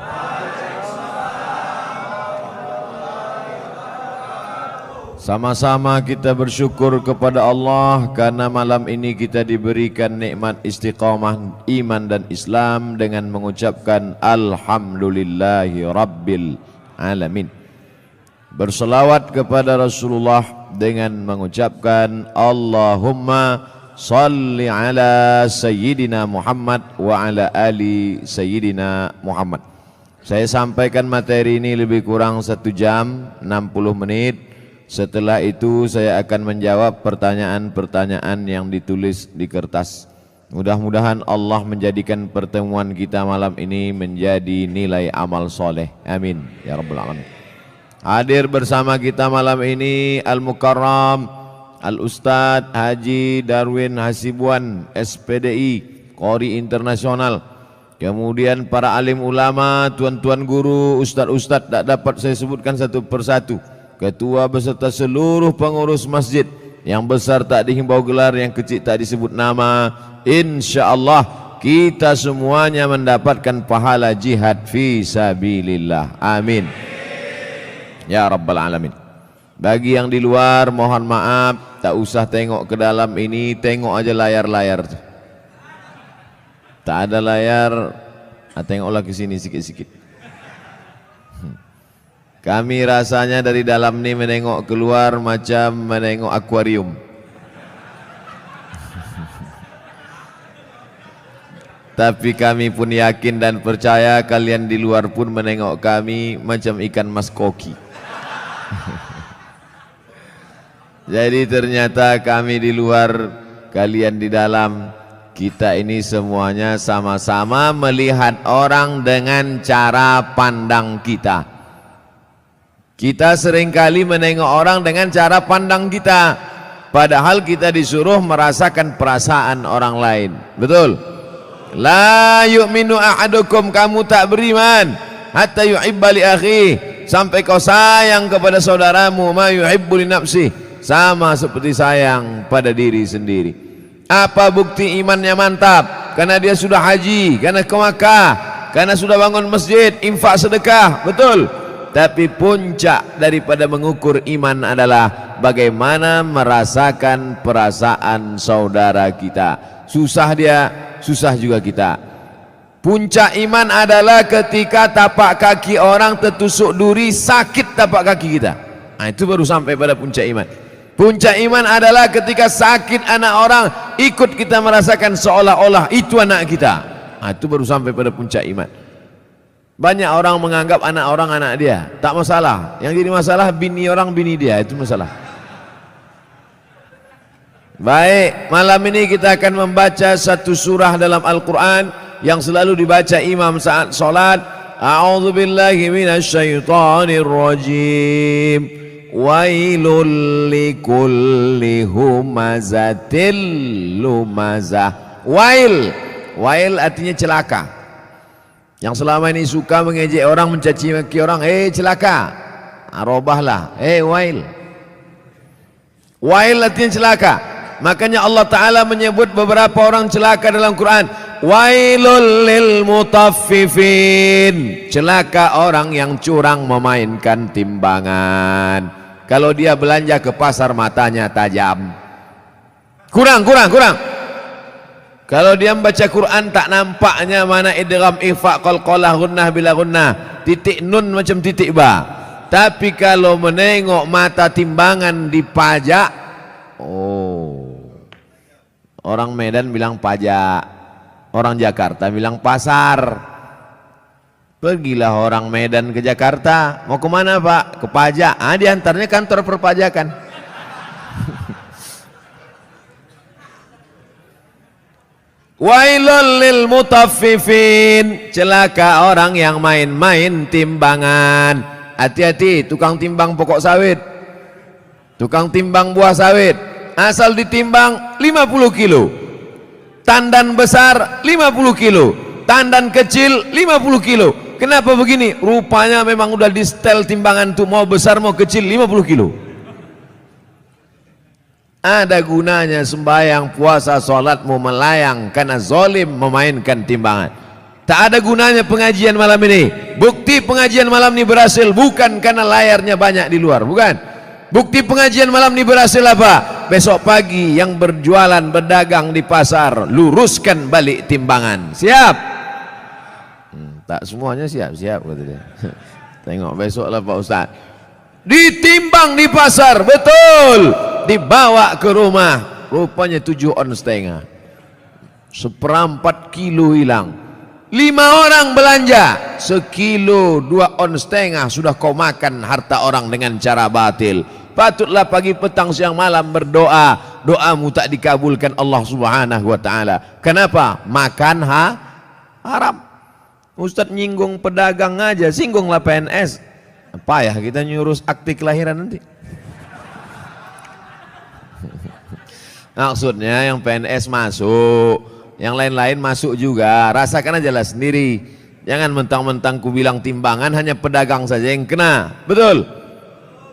Sama-sama kita bersyukur kepada Allah karena malam ini kita diberikan nikmat istiqamah iman dan Islam dengan mengucapkan Alhamdulillahi Rabbil Alamin. Berselawat kepada Rasulullah dengan mengucapkan Allahumma salli ala Sayyidina Muhammad wa ala ali Sayyidina Muhammad. Saya sampaikan materi ini lebih kurang 1 jam 60 menit. Setelah itu saya akan menjawab pertanyaan-pertanyaan yang ditulis di kertas. Mudah-mudahan Allah menjadikan pertemuan kita malam ini menjadi nilai amal soleh. Amin ya rabbal alamin. Hadir bersama kita malam ini Al-Mukarram Al-Ustadz Haji Darwin Hasibuan SPDI Qori Internasional. Kemudian para alim ulama, tuan-tuan guru, ustadz-ustadz tak dapat saya sebutkan satu persatu. Ketua beserta seluruh pengurus masjid, yang besar tak dihimbau gelar, yang kecil tak disebut nama. InsyaAllah kita semuanya mendapatkan pahala jihad fi sabilillah. Amin ya rabbal alamin. Bagi yang di luar mohon maaf, tak usah tengok ke dalam ini, tengok aja layar-layar. Tak ada layar, tengoklah ke sini sikit-sikit. Kami rasanya dari dalam ini menengok keluar macam menengok akuarium. Tapi kami pun yakin dan percaya kalian di luar pun menengok kami macam ikan mas koki. Jadi ternyata kami di luar, kalian di dalam. Kita ini semuanya sama-sama melihat orang dengan cara pandang kita. Kita seringkali menengok orang dengan cara pandang kita, padahal kita disuruh merasakan perasaan orang lain. Betul? La yu'minu ahadukum, kamu tak beriman hatta yuhibba li akhi, sampai kau sayang kepada saudaramu ma yuhibbu li nafsi, sama seperti sayang pada diri sendiri. Apa bukti imannya mantap? Karena dia sudah haji, karena ke Makkah, karena sudah bangun masjid, infak sedekah. Betul? Tapi puncak daripada mengukur iman adalah bagaimana merasakan perasaan saudara kita. Susah dia, susah juga kita. Puncak iman adalah ketika tapak kaki orang tertusuk duri, sakit tapak kaki kita. Nah, itu baru sampai pada puncak iman. Puncak iman adalah ketika sakit anak orang, ikut kita merasakan seolah-olah itu anak kita. Nah, itu baru sampai pada puncak iman. Banyak orang menganggap anak orang anak dia, tak masalah. Yang jadi masalah bini orang bini dia, itu masalah. Baik, malam ini kita akan membaca satu surah dalam Al-Quran yang selalu dibaca imam saat sholat. A'udzubillahi minasyaitonir rajim. Wailul likulli humazatil lumazah. Wail artinya celaka. Yang selama ini suka mengejek orang, mencaci maki orang, celaka. Arobahlah, wail. Wail artinya celaka. Makanya Allah Ta'ala menyebut beberapa orang celaka dalam Quran. Wailul lil mutaffifin, celaka orang yang curang memainkan timbangan. Kalau dia belanja ke pasar matanya tajam. Kurang. Kalau dia membaca Quran tak nampaknya mana idgham, ikhfa, qalqalah, gunnah bila gunnah, titik nun macam titik ba. Tapi kalau menengok mata timbangan dipajak, orang Medan bilang pajak, orang Jakarta bilang pasar. Pergilah orang Medan ke Jakarta, mau kemana Pak? Ke pajak. Diantaranya kantor perpajakan. Wailul lil mutaffifin, celaka orang yang main-main timbangan. Hati-hati tukang timbang pokok sawit, tukang timbang buah sawit. Asal ditimbang 50 kilo, tandan besar 50 kilo, tandan kecil 50 kilo. Kenapa begini? Rupanya memang udah di setel timbangan tuh, mau besar mau kecil 50 kilo. Ada gunanya sembahyang, puasa, sholat mau melayang karena zalim memainkan timbangan. Tak ada gunanya pengajian malam ini. Bukti pengajian malam ini berhasil bukan karena layarnya banyak di luar, bukan. Bukti pengajian malam ini berhasil apa? Besok pagi yang berjualan berdagang di pasar, luruskan balik timbangan. Siap? Tak semuanya siap kata dia. Tengok besoklah Pak Ustaz. Ditimbang di pasar, betul. Dibawa ke rumah, rupanya 7 on setengah. 1/4 kilo hilang. 5 orang belanja, 1 kilo 2 on setengah sudah kau makan harta orang dengan cara batil. Patutlah pagi petang siang malam berdoa, doamu tak dikabulkan Allah Subhanahu wa taala. Kenapa? Makan haram. Ustaz nyinggung pedagang aja, singgunglah PNS. Payah kita nyurus akte kelahiran nanti. Maksudnya yang PNS masuk, yang lain-lain masuk juga. Rasakan aja lah sendiri. Jangan mentang-mentang ku bilang timbangan hanya pedagang saja yang kena. Betul?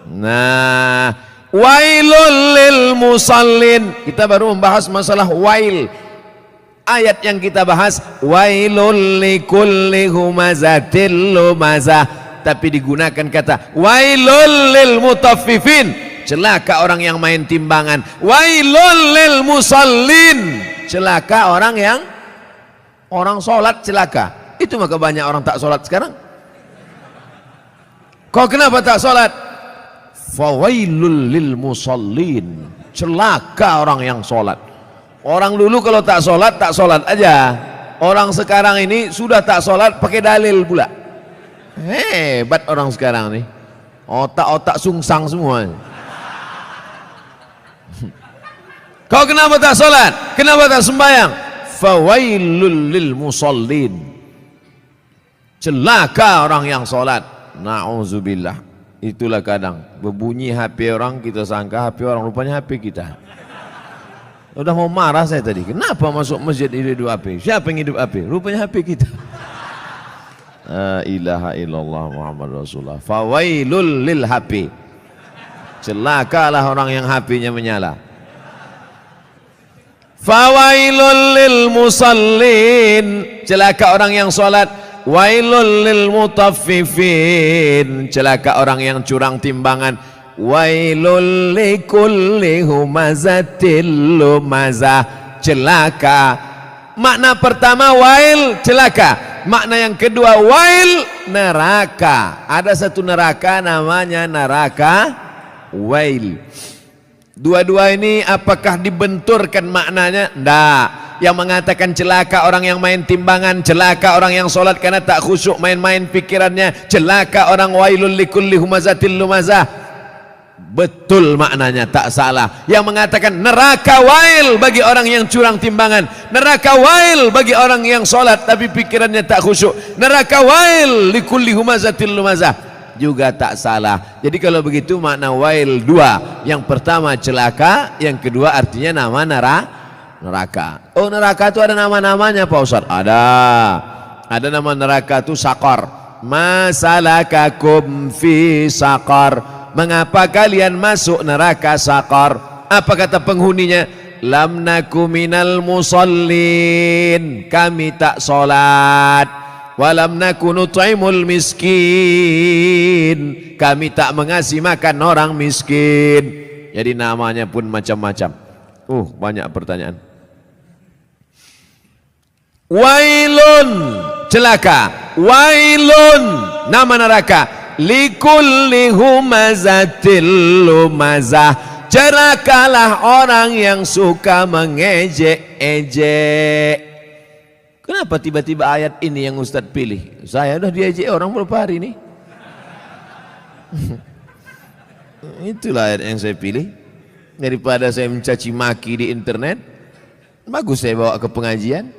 Nah, wailul lil musallin. Kita baru membahas masalah wail. Ayat yang kita bahas wailul likulli humazatil lumazah, tapi digunakan kata wailul lil mutaffifin, celaka orang yang main timbangan. Wailul lil musallin, celaka orang yang sholat celaka. Itu maka banyak orang tak sholat sekarang. Kau kenapa tak sholat? Fawailul lil musallin, celaka orang yang sholat. Orang dulu kalau tak sholat aja. Orang sekarang ini sudah tak sholat pakai dalil pula. Hebat orang sekarang nih. Otak-otak sungsang semua. Kau kenapa tak sholat? Kenapa tak sembahyang? Fawailul lil musallin. Celaka orang yang sholat. Na'udzubillah. Itulah kadang berbunyi HP orang, kita sangka HP orang, rupanya HP kita. Udah mau marah saya tadi. Kenapa masuk masjid hidup HP? Siapa yang hidup HP? Rupanya HP kita. La ilaha illallah Muhammad Rasulullah. Fawailul lil HP. Celakalah orang yang HP-nya menyala. Fawailul lil musallin. Celaka orang yang salat. Wailul lil mutaffifin. Celaka orang yang curang timbangan. Wailul likulli humazatil lumazah. Celaka. Makna pertama wail, celaka. Makna yang kedua wail, neraka. Ada satu neraka namanya neraka wail. Dua-dua ini apakah dibenturkan maknanya? Tidak. Yang mengatakan celaka orang yang main timbangan, celaka orang yang sholat karena tak khusyuk main-main pikirannya, celaka orang wailul likulli humazatil lumazah. Betul maknanya, tak salah. Yang mengatakan neraka wail bagi orang yang curang timbangan, neraka wail bagi orang yang sholat tapi pikirannya tak khusyuk, neraka wail likulli humazatil lumazah, juga tak salah. Jadi kalau begitu makna wail dua. Yang pertama celaka, yang kedua artinya nama neraka. Oh, neraka itu ada nama-namanya Pak Ustaz? Ada nama neraka itu sakor. Masalakakum fi sakor. Mengapa kalian masuk neraka sakor? Apa kata penghuninya? Lam naku minal musallin. Kami tak solat. Walam naku nut'imul miskin. Kami tak mengasih makan orang miskin. Jadi namanya pun macam-macam. Banyak pertanyaan. Wailun, celaka. Wailun, nama neraka. Likulli humazatil lumazah. Celakalah orang yang suka mengejek-ejek. Kenapa tiba-tiba ayat ini yang Ustaz pilih? Saya udah diejek orang berapa hari ini. Itulah ayat yang saya pilih. Daripada saya mencaci maki di internet, bagus saya bawa ke pengajian.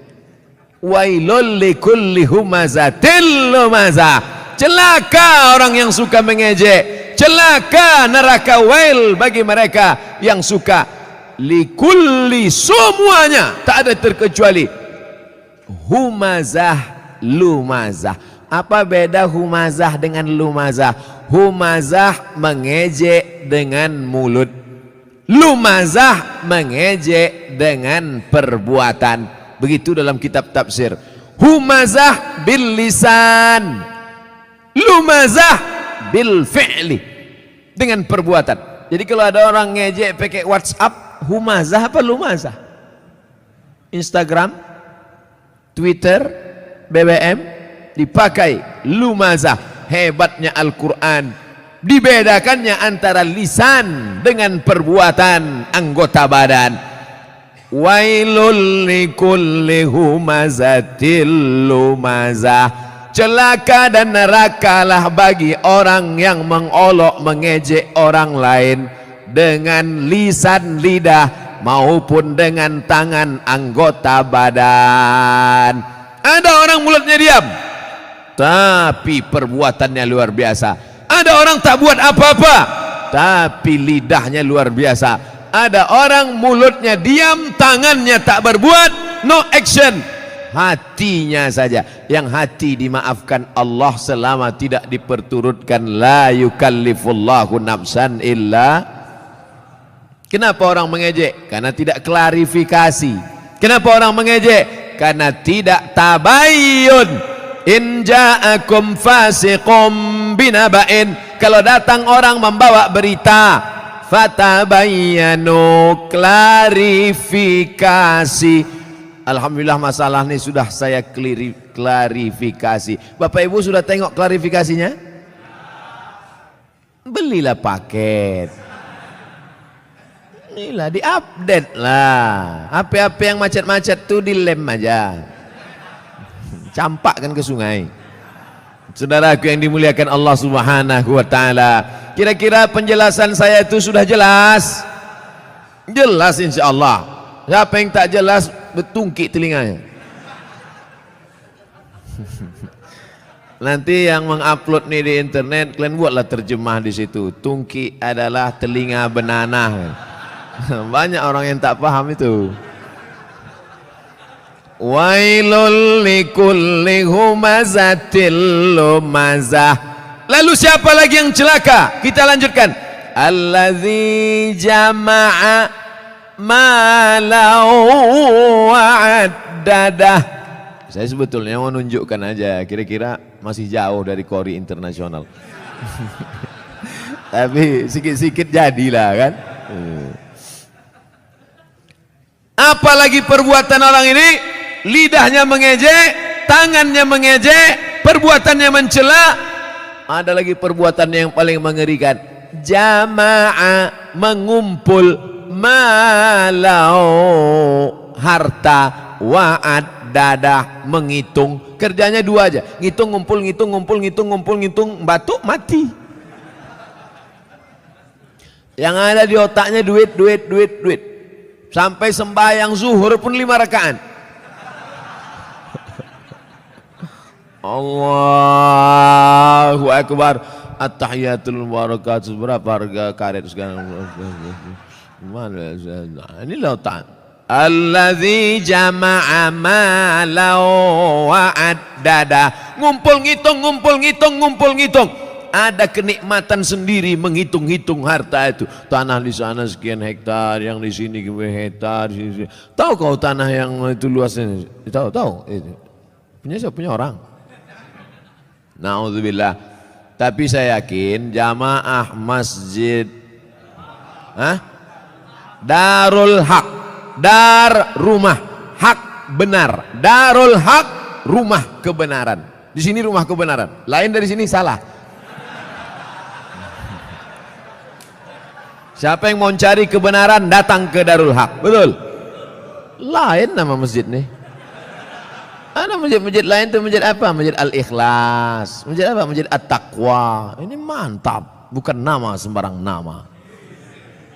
Wailul likulli humazatil lumazah. Celaka orang yang suka mengejek. Celaka neraka wail bagi mereka yang suka. Likulli, semuanya, tak ada terkecuali. Humazah, lumazah. Apa beda humazah dengan lumazah? Humazah mengejek dengan mulut. Lumazah mengejek dengan perbuatan. Begitu dalam kitab tafsir. Humazah bil lisan, lumazah bil fi'li, dengan perbuatan. Jadi kalau ada orang ngejek pakai WhatsApp, humazah apa lumazah? Instagram, Twitter, BBM dipakai lumazah. Hebatnya Al-Quran, dibedakannya antara lisan dengan perbuatan anggota badan. Wailul likulli humazatil lumazah. Celaka dan nerakalah bagi orang yang mengolok mengejek orang lain dengan lisan lidah maupun dengan tangan anggota badan. Ada orang mulutnya diam tapi perbuatannya luar biasa. Ada orang tak buat apa-apa tapi lidahnya luar biasa. Ada orang mulutnya diam, tangannya tak berbuat, no action, hatinya saja. Yang hati dimaafkan Allah selama tidak diperturutkan. La yukallifullahu nafsan illa. Kenapa orang mengejek? Karena tidak klarifikasi. Kenapa orang mengejek? Karena tidak tabayyun. In ja'akum fasiqum binaba'in. Kalau datang orang membawa berita, fatabayyanu, klarifikasi. Alhamdulillah masalah ini sudah saya klarifikasi. Bapak Ibu sudah tengok klarifikasinya? Belilah paket. Inilah diupdate lah. HP-HP yang macet-macet tuh dilem aja. campakkan ke sungai. Saudaraku yang dimuliakan Allah Subhanahu wa taala, kira-kira penjelasan saya itu sudah jelas? Jelas insyaallah. Siapa yang tak jelas betungkik telinganya. Nanti yang mengupload nih di internet, kalian buatlah terjemah di situ. Tungki adalah telinga benanah. Banyak orang yang tak paham itu. Wailul likulli humazatil lumazah. Lalu siapa lagi yang celaka? Kita lanjutkan. Allazi jama'a malau wa'addadah. Saya sebetulnya mau nunjukkan aja, kira-kira masih jauh dari Kori internasional. Tapi sikit-sikit jadilah kan. Apalagi perbuatan orang ini, lidahnya mengejek, tangannya mengejek, perbuatannya mencela. Ada lagi perbuatan yang paling mengerikan. Jama'a, mengumpul, malau, harta, wa'ad, dadah, menghitung. Kerjanya dua aja, ngitung, ngumpul, ngitung, ngumpul, ngitung, ngumpul, ngitung, batuk, mati. Yang ada di otaknya duit, duit, duit, duit. Sampai sembahyang zuhur pun 5 rakaat. Allahu Akbar. At-tahiyatul barakatuh. Berapa harga karet sekarang? Mana? Ini lautan. Allazi jama'a malau wa'addada. Ngumpul ngitung, ngumpul ngitung, ngumpul ngitung. Ada kenikmatan sendiri menghitung-hitung harta itu. Tanah di sana sekian hektar, yang di sini hektar. Tahu kau tanah yang itu luasnya? Tahu. Punya siapa? Punya orang. Na'udzubillah. Tapi saya yakin jamaah masjid Darul Haq, dar rumah, hak benar. Darul Haq, rumah kebenaran. Di sini rumah kebenaran. Lain dari sini salah. Siapa yang mau cari kebenaran datang ke Darul Haq, betul? Lain nama masjid nih. Ada masjid-masjid lain tuh, masjid apa? Masjid Al-Ikhlas. Masjid apa? Masjid At-Taqwa. Ini mantap, bukan nama sembarang nama.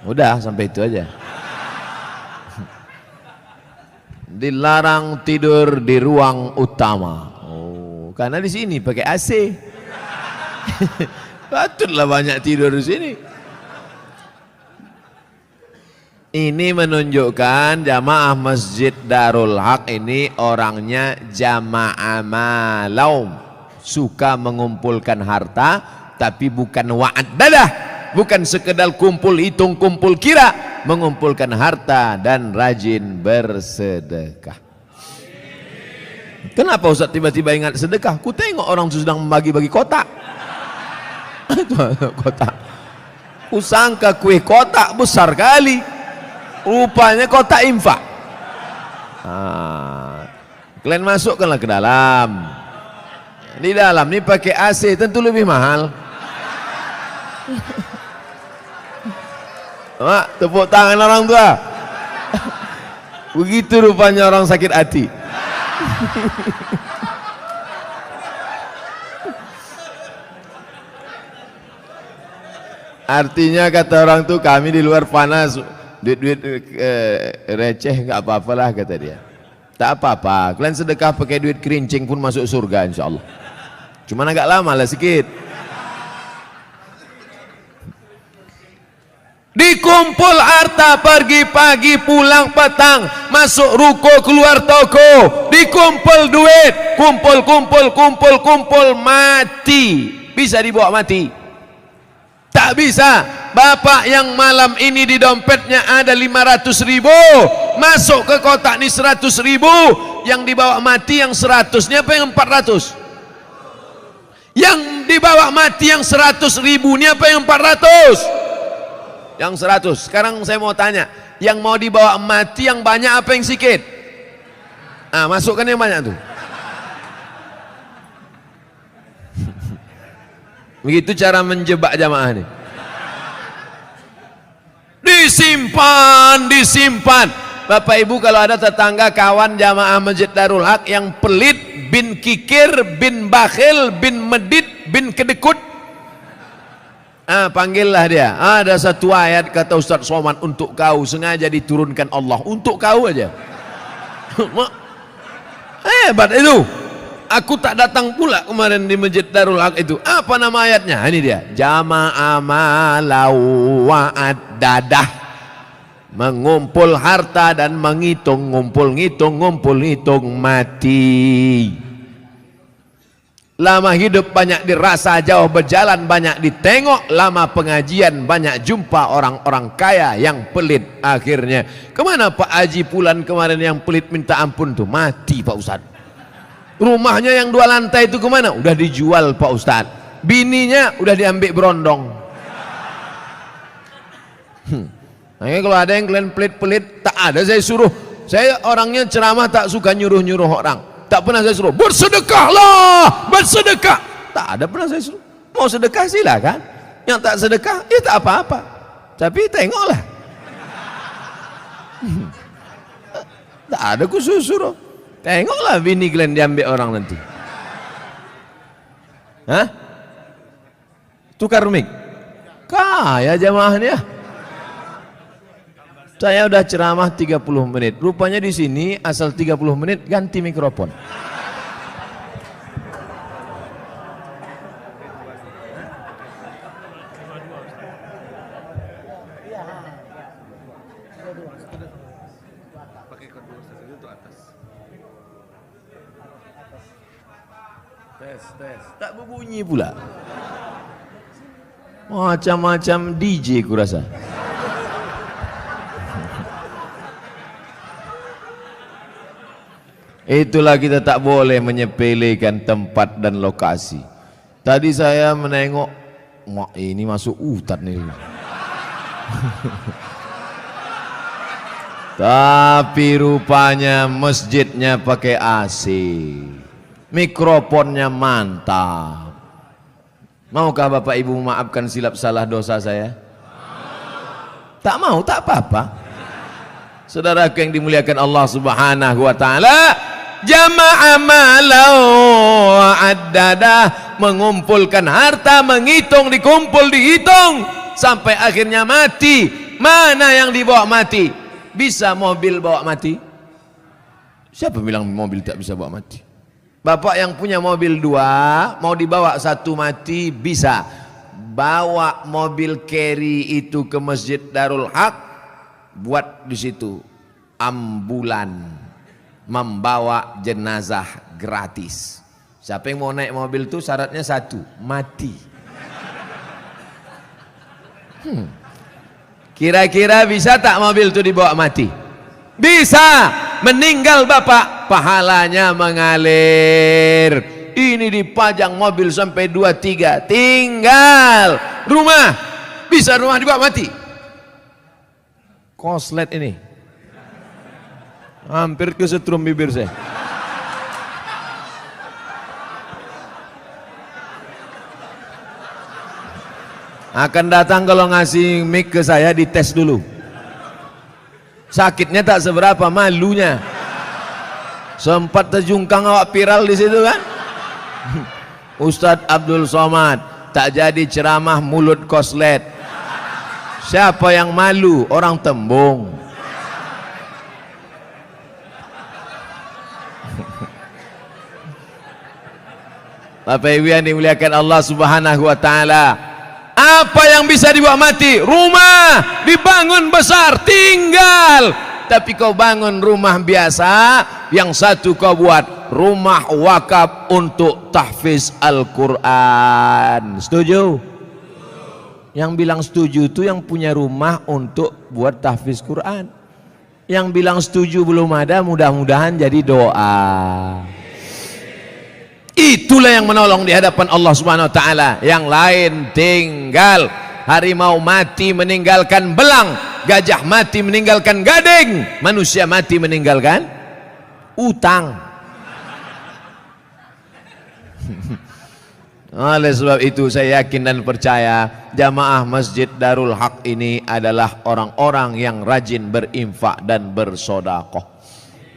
Udah sampai itu aja. Dilarang tidur di ruang utama. Oh, karena di sini pakai AC. Patutlah banyak tidur di sini. Ini menunjukkan jamaah Masjid Darul Haq ini orangnya jamaah malau, suka mengumpulkan harta, tapi bukan wa'ad dadah, bukan sekedar kumpul hitung, kumpul kira, mengumpulkan harta dan rajin bersedekah. Kenapa Ustaz tiba-tiba ingat sedekah? Ku tengok orang sedang membagi-bagi kotak. Kotak. Ku sangka kue kotak besar kali. Rupanya kotak infak. Kalian masukkanlah ke dalam. Di dalam ini pakai AC, tentu lebih mahal. Mak, tepuk tangan orang tua. Begitu rupanya orang sakit hati. Artinya kata orang tuh, kami di luar panas, duit-duit receh nggak apa-apalah kata dia. Tak apa-apa, kalian sedekah pakai duit kerincing pun masuk surga insyaallah. Cuman agak lama lah sikit. Dikumpul harta, pergi pagi pulang petang, masuk ruko keluar toko, dikumpul duit, kumpul, mati. Bisa dibawa mati? Tak bisa. Bapak yang malam ini di dompetnya ada 500.000, masuk ke kotak ini 100.000, yang dibawa mati yang 100-nya apa yang 400? Yang dibawa mati yang 100.000-nya apa yang 400? Yang 100. Sekarang saya mau tanya, yang mau dibawa mati yang banyak apa yang sedikit? Masukkan yang banyak tuh. Begitu cara menjebak jamaah nih. Disimpan. Bapak Ibu, kalau ada tetangga kawan jamaah Masjid Darul Haq yang pelit, bin kikir, bin bakhil, bin medit, bin kedekut. Panggillah dia. Ada satu ayat kata Ustaz Somad untuk kau, sengaja diturunkan Allah untuk kau aja. Hebat itu. Aku tak datang pula kemarin di Masjid Darul Haq itu. Apa nama ayatnya? Ini dia. Jama'a malau wa'addadah. Mengumpul harta dan menghitung, ngumpul-ngitung mati. Lama hidup banyak dirasa, jauh berjalan banyak ditengok, lama pengajian banyak jumpa orang-orang kaya yang pelit. Akhirnya kemana Pak Haji Pulan kemarin yang pelit minta ampun tuh? Mati Pak Ustad. Rumahnya yang 2 lantai itu kemana? Udah dijual Pak Ustad. Bininya udah diambil berondong. Nah, kalau ada yang kalian pelit-pelit, tak ada saya suruh. Saya orangnya ceramah tak suka nyuruh-nyuruh orang. Tak pernah saya suruh, bersedekahlah, bersedekah. Tak ada pernah saya suruh. Mau sedekah silakan. Yang tak sedekah, ya tak apa-apa. Tapi tengoklah. Tak ada khusus suruh. Tengoklah bini kalian diambil orang nanti. Hah? Tukar mic. Kaya jamaahnya. Saya udah ceramah 30 menit. Rupanya di sini asal 30 menit ganti mikrofon. Tes. Tak berbunyi pula. Macam-macam DJ kurasa. Itulah kita tak boleh menyepelekan tempat dan lokasi. Tadi saya menengok, ini masuk hutan nih. Tapi rupanya masjidnya pakai AC. Mikrofonnya mantap. Maukah Bapak Ibu memaafkan silap salah dosa saya? Tak mau, tak apa-apa. Saudaraku yang dimuliakan Allah Subhanahu wa taala, jama'a malau wa'addadah, mengumpulkan harta, menghitung, dikumpul, dihitung sampai akhirnya mati. Mana yang dibawa mati? Bisa mobil bawa mati? Siapa bilang mobil tak bisa bawa mati? Bapak yang punya mobil 2, mau dibawa 1 mati bisa. Bawa mobil carry itu ke Masjid Darul Haq, buat di situ ambulan membawa jenazah gratis. Siapa yang mau naik mobil itu syaratnya 1, mati. Kira-kira bisa tak mobil itu dibawa mati? Bisa. Meninggal bapak, pahalanya mengalir. Ini dipajang mobil sampai 2-3, tinggal rumah. Bisa rumah dibawa mati. Koslet ini hampir kesetrum bibir saya. Akan datang kalau ngasih mic ke saya, dites dulu. Sakitnya tak seberapa, malunya. Sempat terjungkang awak viral di situ kan. Ustadz Abdul Somad tak jadi ceramah mulut koslet. Siapa yang malu? Orang Tembung. Bapak Ibu yang dimuliakan Allah Subhanahu wa taala, apa yang bisa dibawa mati? Rumah dibangun besar, tinggal. Tapi kau bangun rumah biasa, yang satu kau buat rumah wakaf untuk tahfiz Al-Quran. Setuju? Yang bilang setuju itu yang punya rumah untuk buat tahfiz Quran. Yang bilang setuju belum ada, mudah-mudahan jadi doa. Itulah yang menolong di hadapan Allah Subhanahu wa taala. Yang lain tinggal. Harimau mati meninggalkan belang, gajah mati meninggalkan gading, manusia mati meninggalkan utang. Oleh sebab itu saya yakin dan percaya jamaah Masjid Darul Haq ini adalah orang-orang yang rajin berinfak dan bersedekah.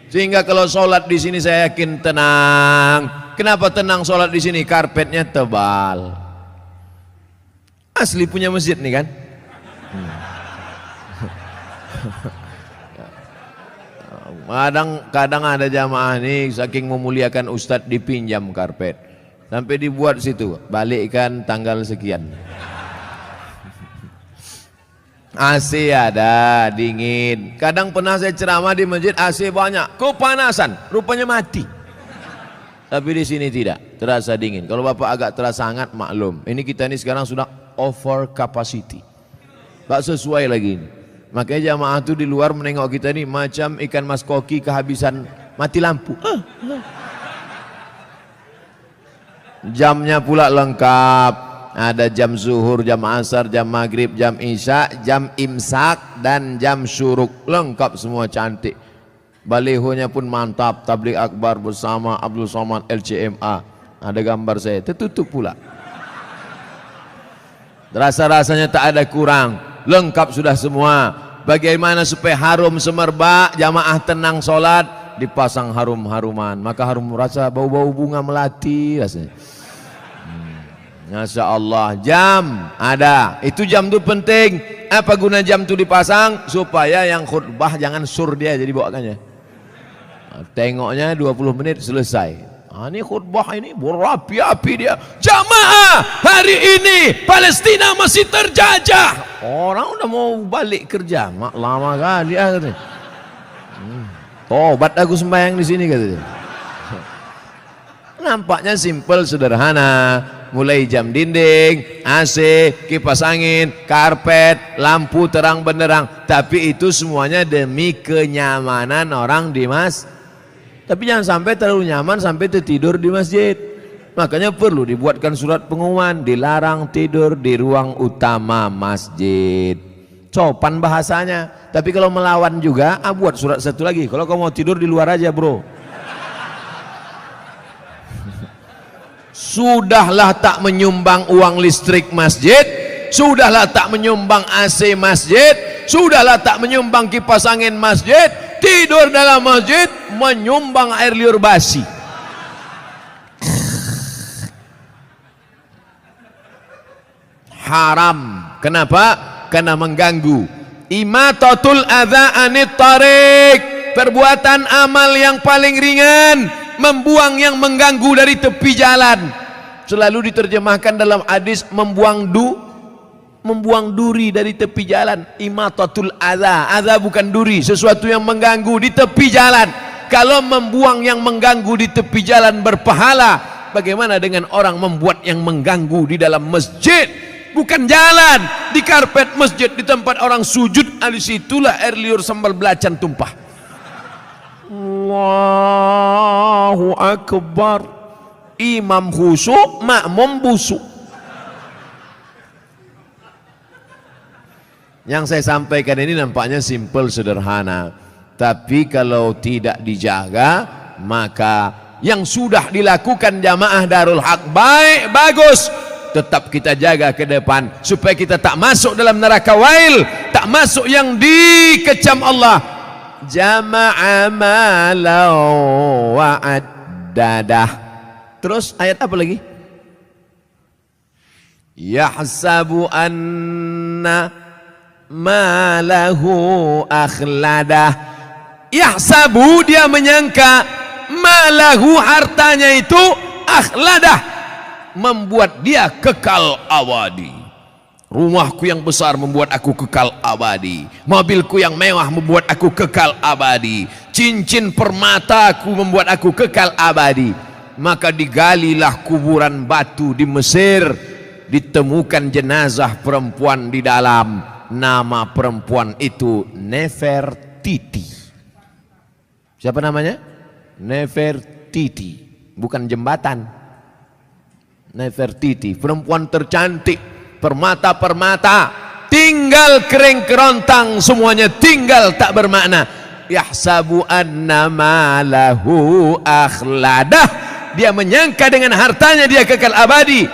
Sehingga kalau sholat di sini saya yakin tenang. Kenapa tenang sholat di sini? Karpetnya tebal. Asli punya masjid nih kan? Kadang ada jamaah nih saking memuliakan ustadz dipinjam karpet. Sampai dibuat situ, balikkan tanggal sekian. AC ada, dingin. Kadang pernah saya ceramah di masjid AC banyak, kepanasan, rupanya mati. Tapi di sini tidak, terasa dingin. Kalau Bapak agak terasa hangat, maklum. Ini kita ini sekarang sudah over capacity. Tak sesuai lagi ini. Makanya jamaah itu di luar menengok kita ini macam ikan mas koki kehabisan mati lampu. Jamnya pula lengkap. Ada jam zuhur, jam asar, jam maghrib, jam isya, jam imsak, dan jam syuruk. Lengkap semua cantik. Balihonya pun mantap. Tabligh akbar bersama Abdul Somad LCMA. Ada gambar saya, tertutup pula. Rasa-rasanya tak ada kurang. Lengkap sudah semua. Bagaimana supaya harum semerbak, jamaah tenang sholat, dipasang harum-haruman. Maka harum rasa bau-bau bunga melati rasanya. Masya Allah. Jam ada. Itu jam itu penting. Apa guna jam itu dipasang? Supaya yang khutbah jangan sur dia jadi bawakannya. Tengoknya 20 menit selesai. Ini khutbah ini berapi-api dia. Jamaah, hari ini Palestina masih terjajah. Orang udah mau balik kerja, mak lama kan dia katanya. Tobat aku sembahyang di sini katanya. Nampaknya simpel sederhana. Mulai jam dinding, AC, kipas angin, karpet, lampu terang benderang. Tapi itu semuanya demi kenyamanan orang di masjid. Tapi jangan sampai terlalu nyaman sampai tertidur di masjid. Makanya perlu dibuatkan surat pengumuman, dilarang tidur di ruang utama masjid. Sopan bahasanya. Tapi kalau melawan juga, buat surat satu lagi. Kalau kamu mau tidur di luar aja bro. Sudahlah tak menyumbang uang listrik masjid, sudahlah tak menyumbang AC masjid, sudahlah tak menyumbang kipas angin masjid, tidur dalam masjid menyumbang air liur basi. Haram. Kenapa? Karena mengganggu. Imatatul adza anit tariq, perbuatan amal yang paling ringan, membuang yang mengganggu dari tepi jalan. Selalu diterjemahkan dalam hadis membuang duri dari tepi jalan. Imatatul adza, adza bukan duri, sesuatu yang mengganggu di tepi jalan. Kalau membuang yang mengganggu di tepi jalan berpahala, bagaimana dengan orang membuat yang mengganggu di dalam masjid? Bukan jalan, di karpet masjid, di tempat orang sujud, di situlah air liur sambal belacan tumpah. Allahu Akbar. Imam khusyuk, makmum busuk. Yang saya sampaikan ini nampaknya simpel sederhana, tapi kalau tidak dijaga, maka yang sudah dilakukan jamaah Darul Haq baik, bagus, tetap kita jaga ke depan supaya kita tak masuk dalam neraka wail, tak masuk yang dikecam Allah. Jama'a malau wa'addadah. Terus ayat apa lagi? Yahsabu anna malahu akhladah. Yahsabu, dia menyangka, malahu, hartanya itu, akhladah, membuat dia kekal abadi. Rumahku yang besar membuat aku kekal abadi, mobilku yang mewah membuat aku kekal abadi, cincin permataku membuat aku kekal abadi. Maka digalilah kuburan batu di Mesir, ditemukan jenazah perempuan di dalam. Nama perempuan itu Nefertiti. Siapa namanya? Nefertiti, bukan jembatan. Nefertiti, perempuan tercantik, permata-permata, tinggal kering kerontang, semuanya tinggal tak bermakna. Yahsabu anna malahu akhladah. Dia menyangka dengan hartanya dia kekal abadi.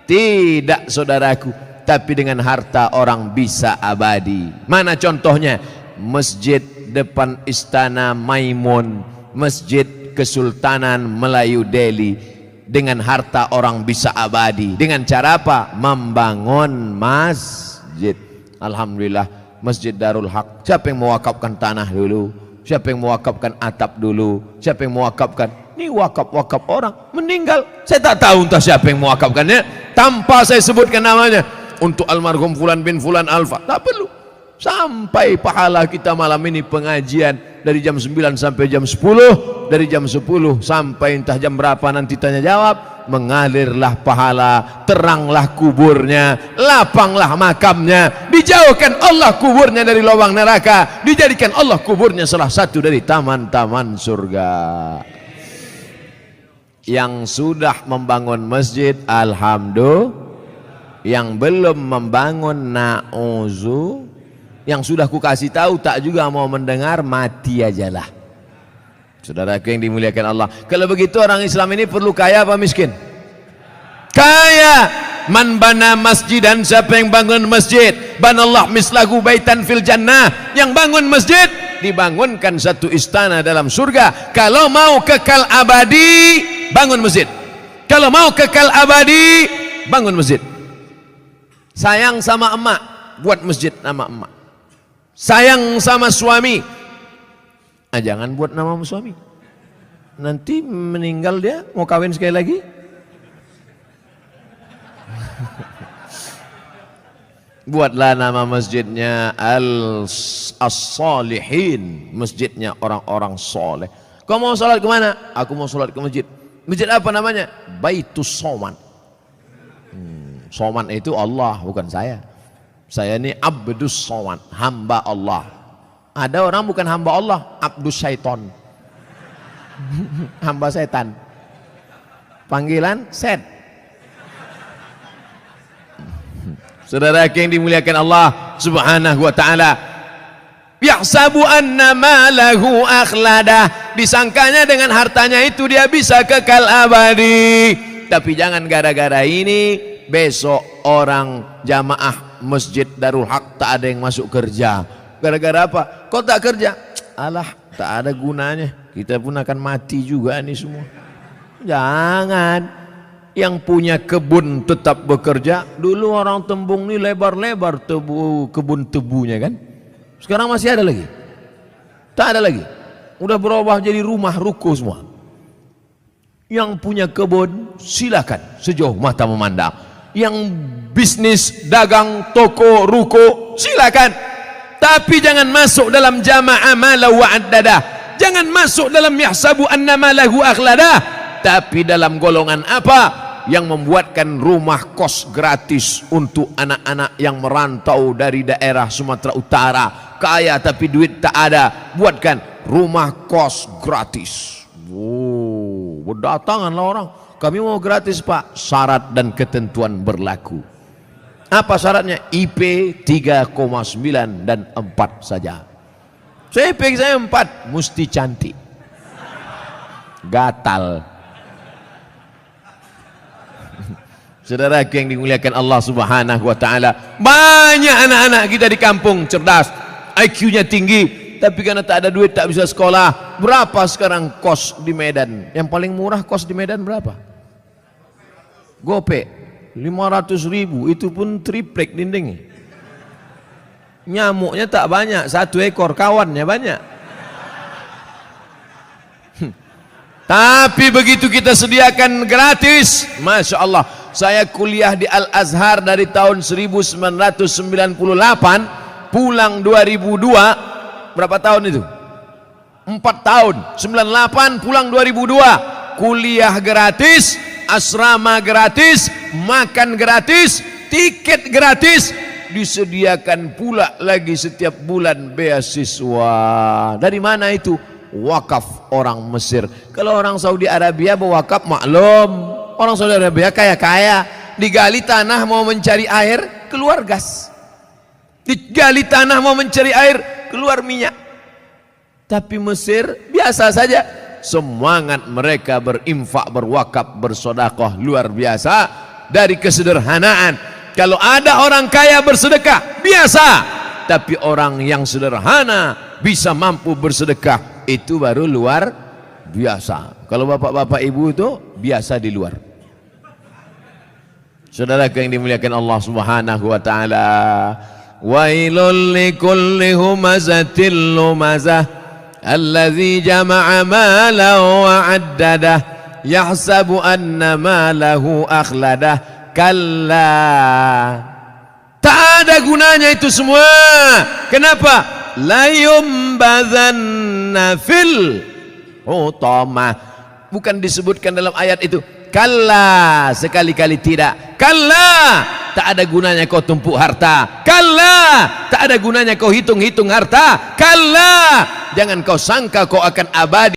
Tidak saudaraku, tapi dengan harta orang bisa abadi. Mana contohnya? masjid depan Istana Maimun, masjid Kesultanan Melayu Delhi, dengan harta orang bisa abadi. Dengan cara apa? Membangun masjid. Alhamdulillah, Masjid Darul Haq. Siapa yang mewakafkan tanah dulu? Siapa yang mewakafkan atap dulu? Siapa yang mewakafkan? Ini wakaf-wakaf orang meninggal. Saya tak tahu entah siapa yang mewakafkannya, tanpa saya sebutkan namanya. Untuk almarhum Fulan bin Fulan Alfa, tak perlu. Sampai pahala kita malam ini pengajian dari jam 9 sampai jam 10, dari jam 10 sampai entah jam berapa nanti tanya jawab, mengalirlah pahala, teranglah kuburnya, lapanglah makamnya, dijauhkan Allah kuburnya dari lubang neraka, dijadikan Allah kuburnya salah satu dari taman-taman surga. Yang sudah membangun masjid, alhamdulillah. Yang belum membangun, na'uzu. Yang sudah ku kasih tahu tak juga mau mendengar, mati ajalah. Saudaraku yang dimuliakan Allah, kalau begitu orang Islam ini perlu kaya apa miskin? Kaya. Man bana masjidan, siapa yang bangun masjid, banallah mislahu baitan fil jannah. Yang bangun masjid, dibangunkan satu istana dalam surga. Kalau mau kekal abadi, bangun masjid. Kalau mau kekal abadi, bangun masjid. Sayang sama emak, buat masjid nama emak. Sayang sama suami, jangan buat nama suami. Nanti meninggal dia, mau kawin sekali lagi. Buatlah nama masjidnya As-Salihin, masjidnya orang-orang soleh. Kau mau sholat kemana? Aku mau sholat ke masjid. Masjid apa namanya? Baitus Soman. Soman itu Allah, bukan saya. Saya ini Abdus Soman, hamba Allah. Ada orang bukan hamba Allah, Abdus Syaiton. Hamba setan. Panggilan set. Saudara yang dimuliakan Allah Subhanahu wa taala, yahsabu anna malahu akhladah, disangkanya dengan hartanya itu dia bisa kekal abadi. Tapi jangan gara-gara ini besok orang jamaah Masjid Darul Haq tak ada yang masuk kerja. Gara-gara apa? Kok tak kerja? Alah, tak ada gunanya. Kita pun akan mati juga nih semua. Jangan. Yang punya kebun tetap bekerja. Dulu orang Tembung ini lebar-lebar kebun tebunya kan. Sekarang masih ada lagi? Tak ada lagi. Udah berubah jadi rumah ruko semua. Yang punya kebun silakan sejauh mata memandang. Yang bisnis dagang toko ruko silakan. Tapi jangan masuk dalam jama'ah malahu wa'addadah. Jangan masuk dalam yahsabu anna malahu akhladah. Tapi dalam golongan apa? Yang membuatkan rumah kos gratis untuk anak-anak yang merantau dari daerah Sumatera Utara, kaya tapi duit tak ada, buatkan rumah kos gratis. Oh, berdatanganlah orang, kami mau gratis pak, syarat dan ketentuan berlaku. Apa syaratnya? IP 3,9 dan 4 saja. IP saya 4, mesti cantik, gatal. Saudara yang dimuliakan Allah Subhanahu wa taala, banyak anak-anak kita di kampung cerdas, IQ-nya tinggi, tapi karena tak ada duit tak bisa sekolah. Berapa sekarang kos di Medan? Yang paling murah kos di Medan berapa? Gope 500.000, itu pun triplek dinding. Nyamuknya tak banyak, 1 ekor, kawannya banyak. Tapi begitu kita sediakan gratis, Masya Allah. Saya kuliah di Al-Azhar dari tahun 1998, pulang 2002. Berapa tahun itu? 4 tahun. 98 pulang 2002. Kuliah gratis, asrama gratis, makan gratis, tiket gratis, disediakan pula lagi setiap bulan beasiswa. Dari mana itu? Wakaf orang Mesir. Kalau orang Saudi Arabia berwakaf maklum, orang Saudi Arabia kaya-kaya, digali tanah mau mencari air, keluar gas. Digali tanah mau mencari air, keluar minyak. Tapi Mesir biasa saja. Semangat mereka berinfak, berwakaf, bersedekah luar biasa. Dari kesederhanaan. Kalau ada orang kaya bersedekah, biasa. tapi orang yang sederhana bisa mampu bersedekah, itu baru luar biasa. Kalau bapak-bapak ibu itu biasa di luar. Saudara yang dimuliakan Allah Subhanahu wa taala, wailul likulli humazatil lumazah alladzi jama'a malan wa 'addadah yahsabu anna malahu akhladah. Kalla, tak ada gunanya itu semua. Kenapa? La yumbazanna fil hutamah. Bukan disebutkan dalam ayat itu. Kalla, sekali-kali tidak. Kalla, tak ada gunanya kau tumpuk harta. Kalla, tak ada gunanya kau hitung-hitung harta. Kalla, jangan kau sangka kau akan abadi.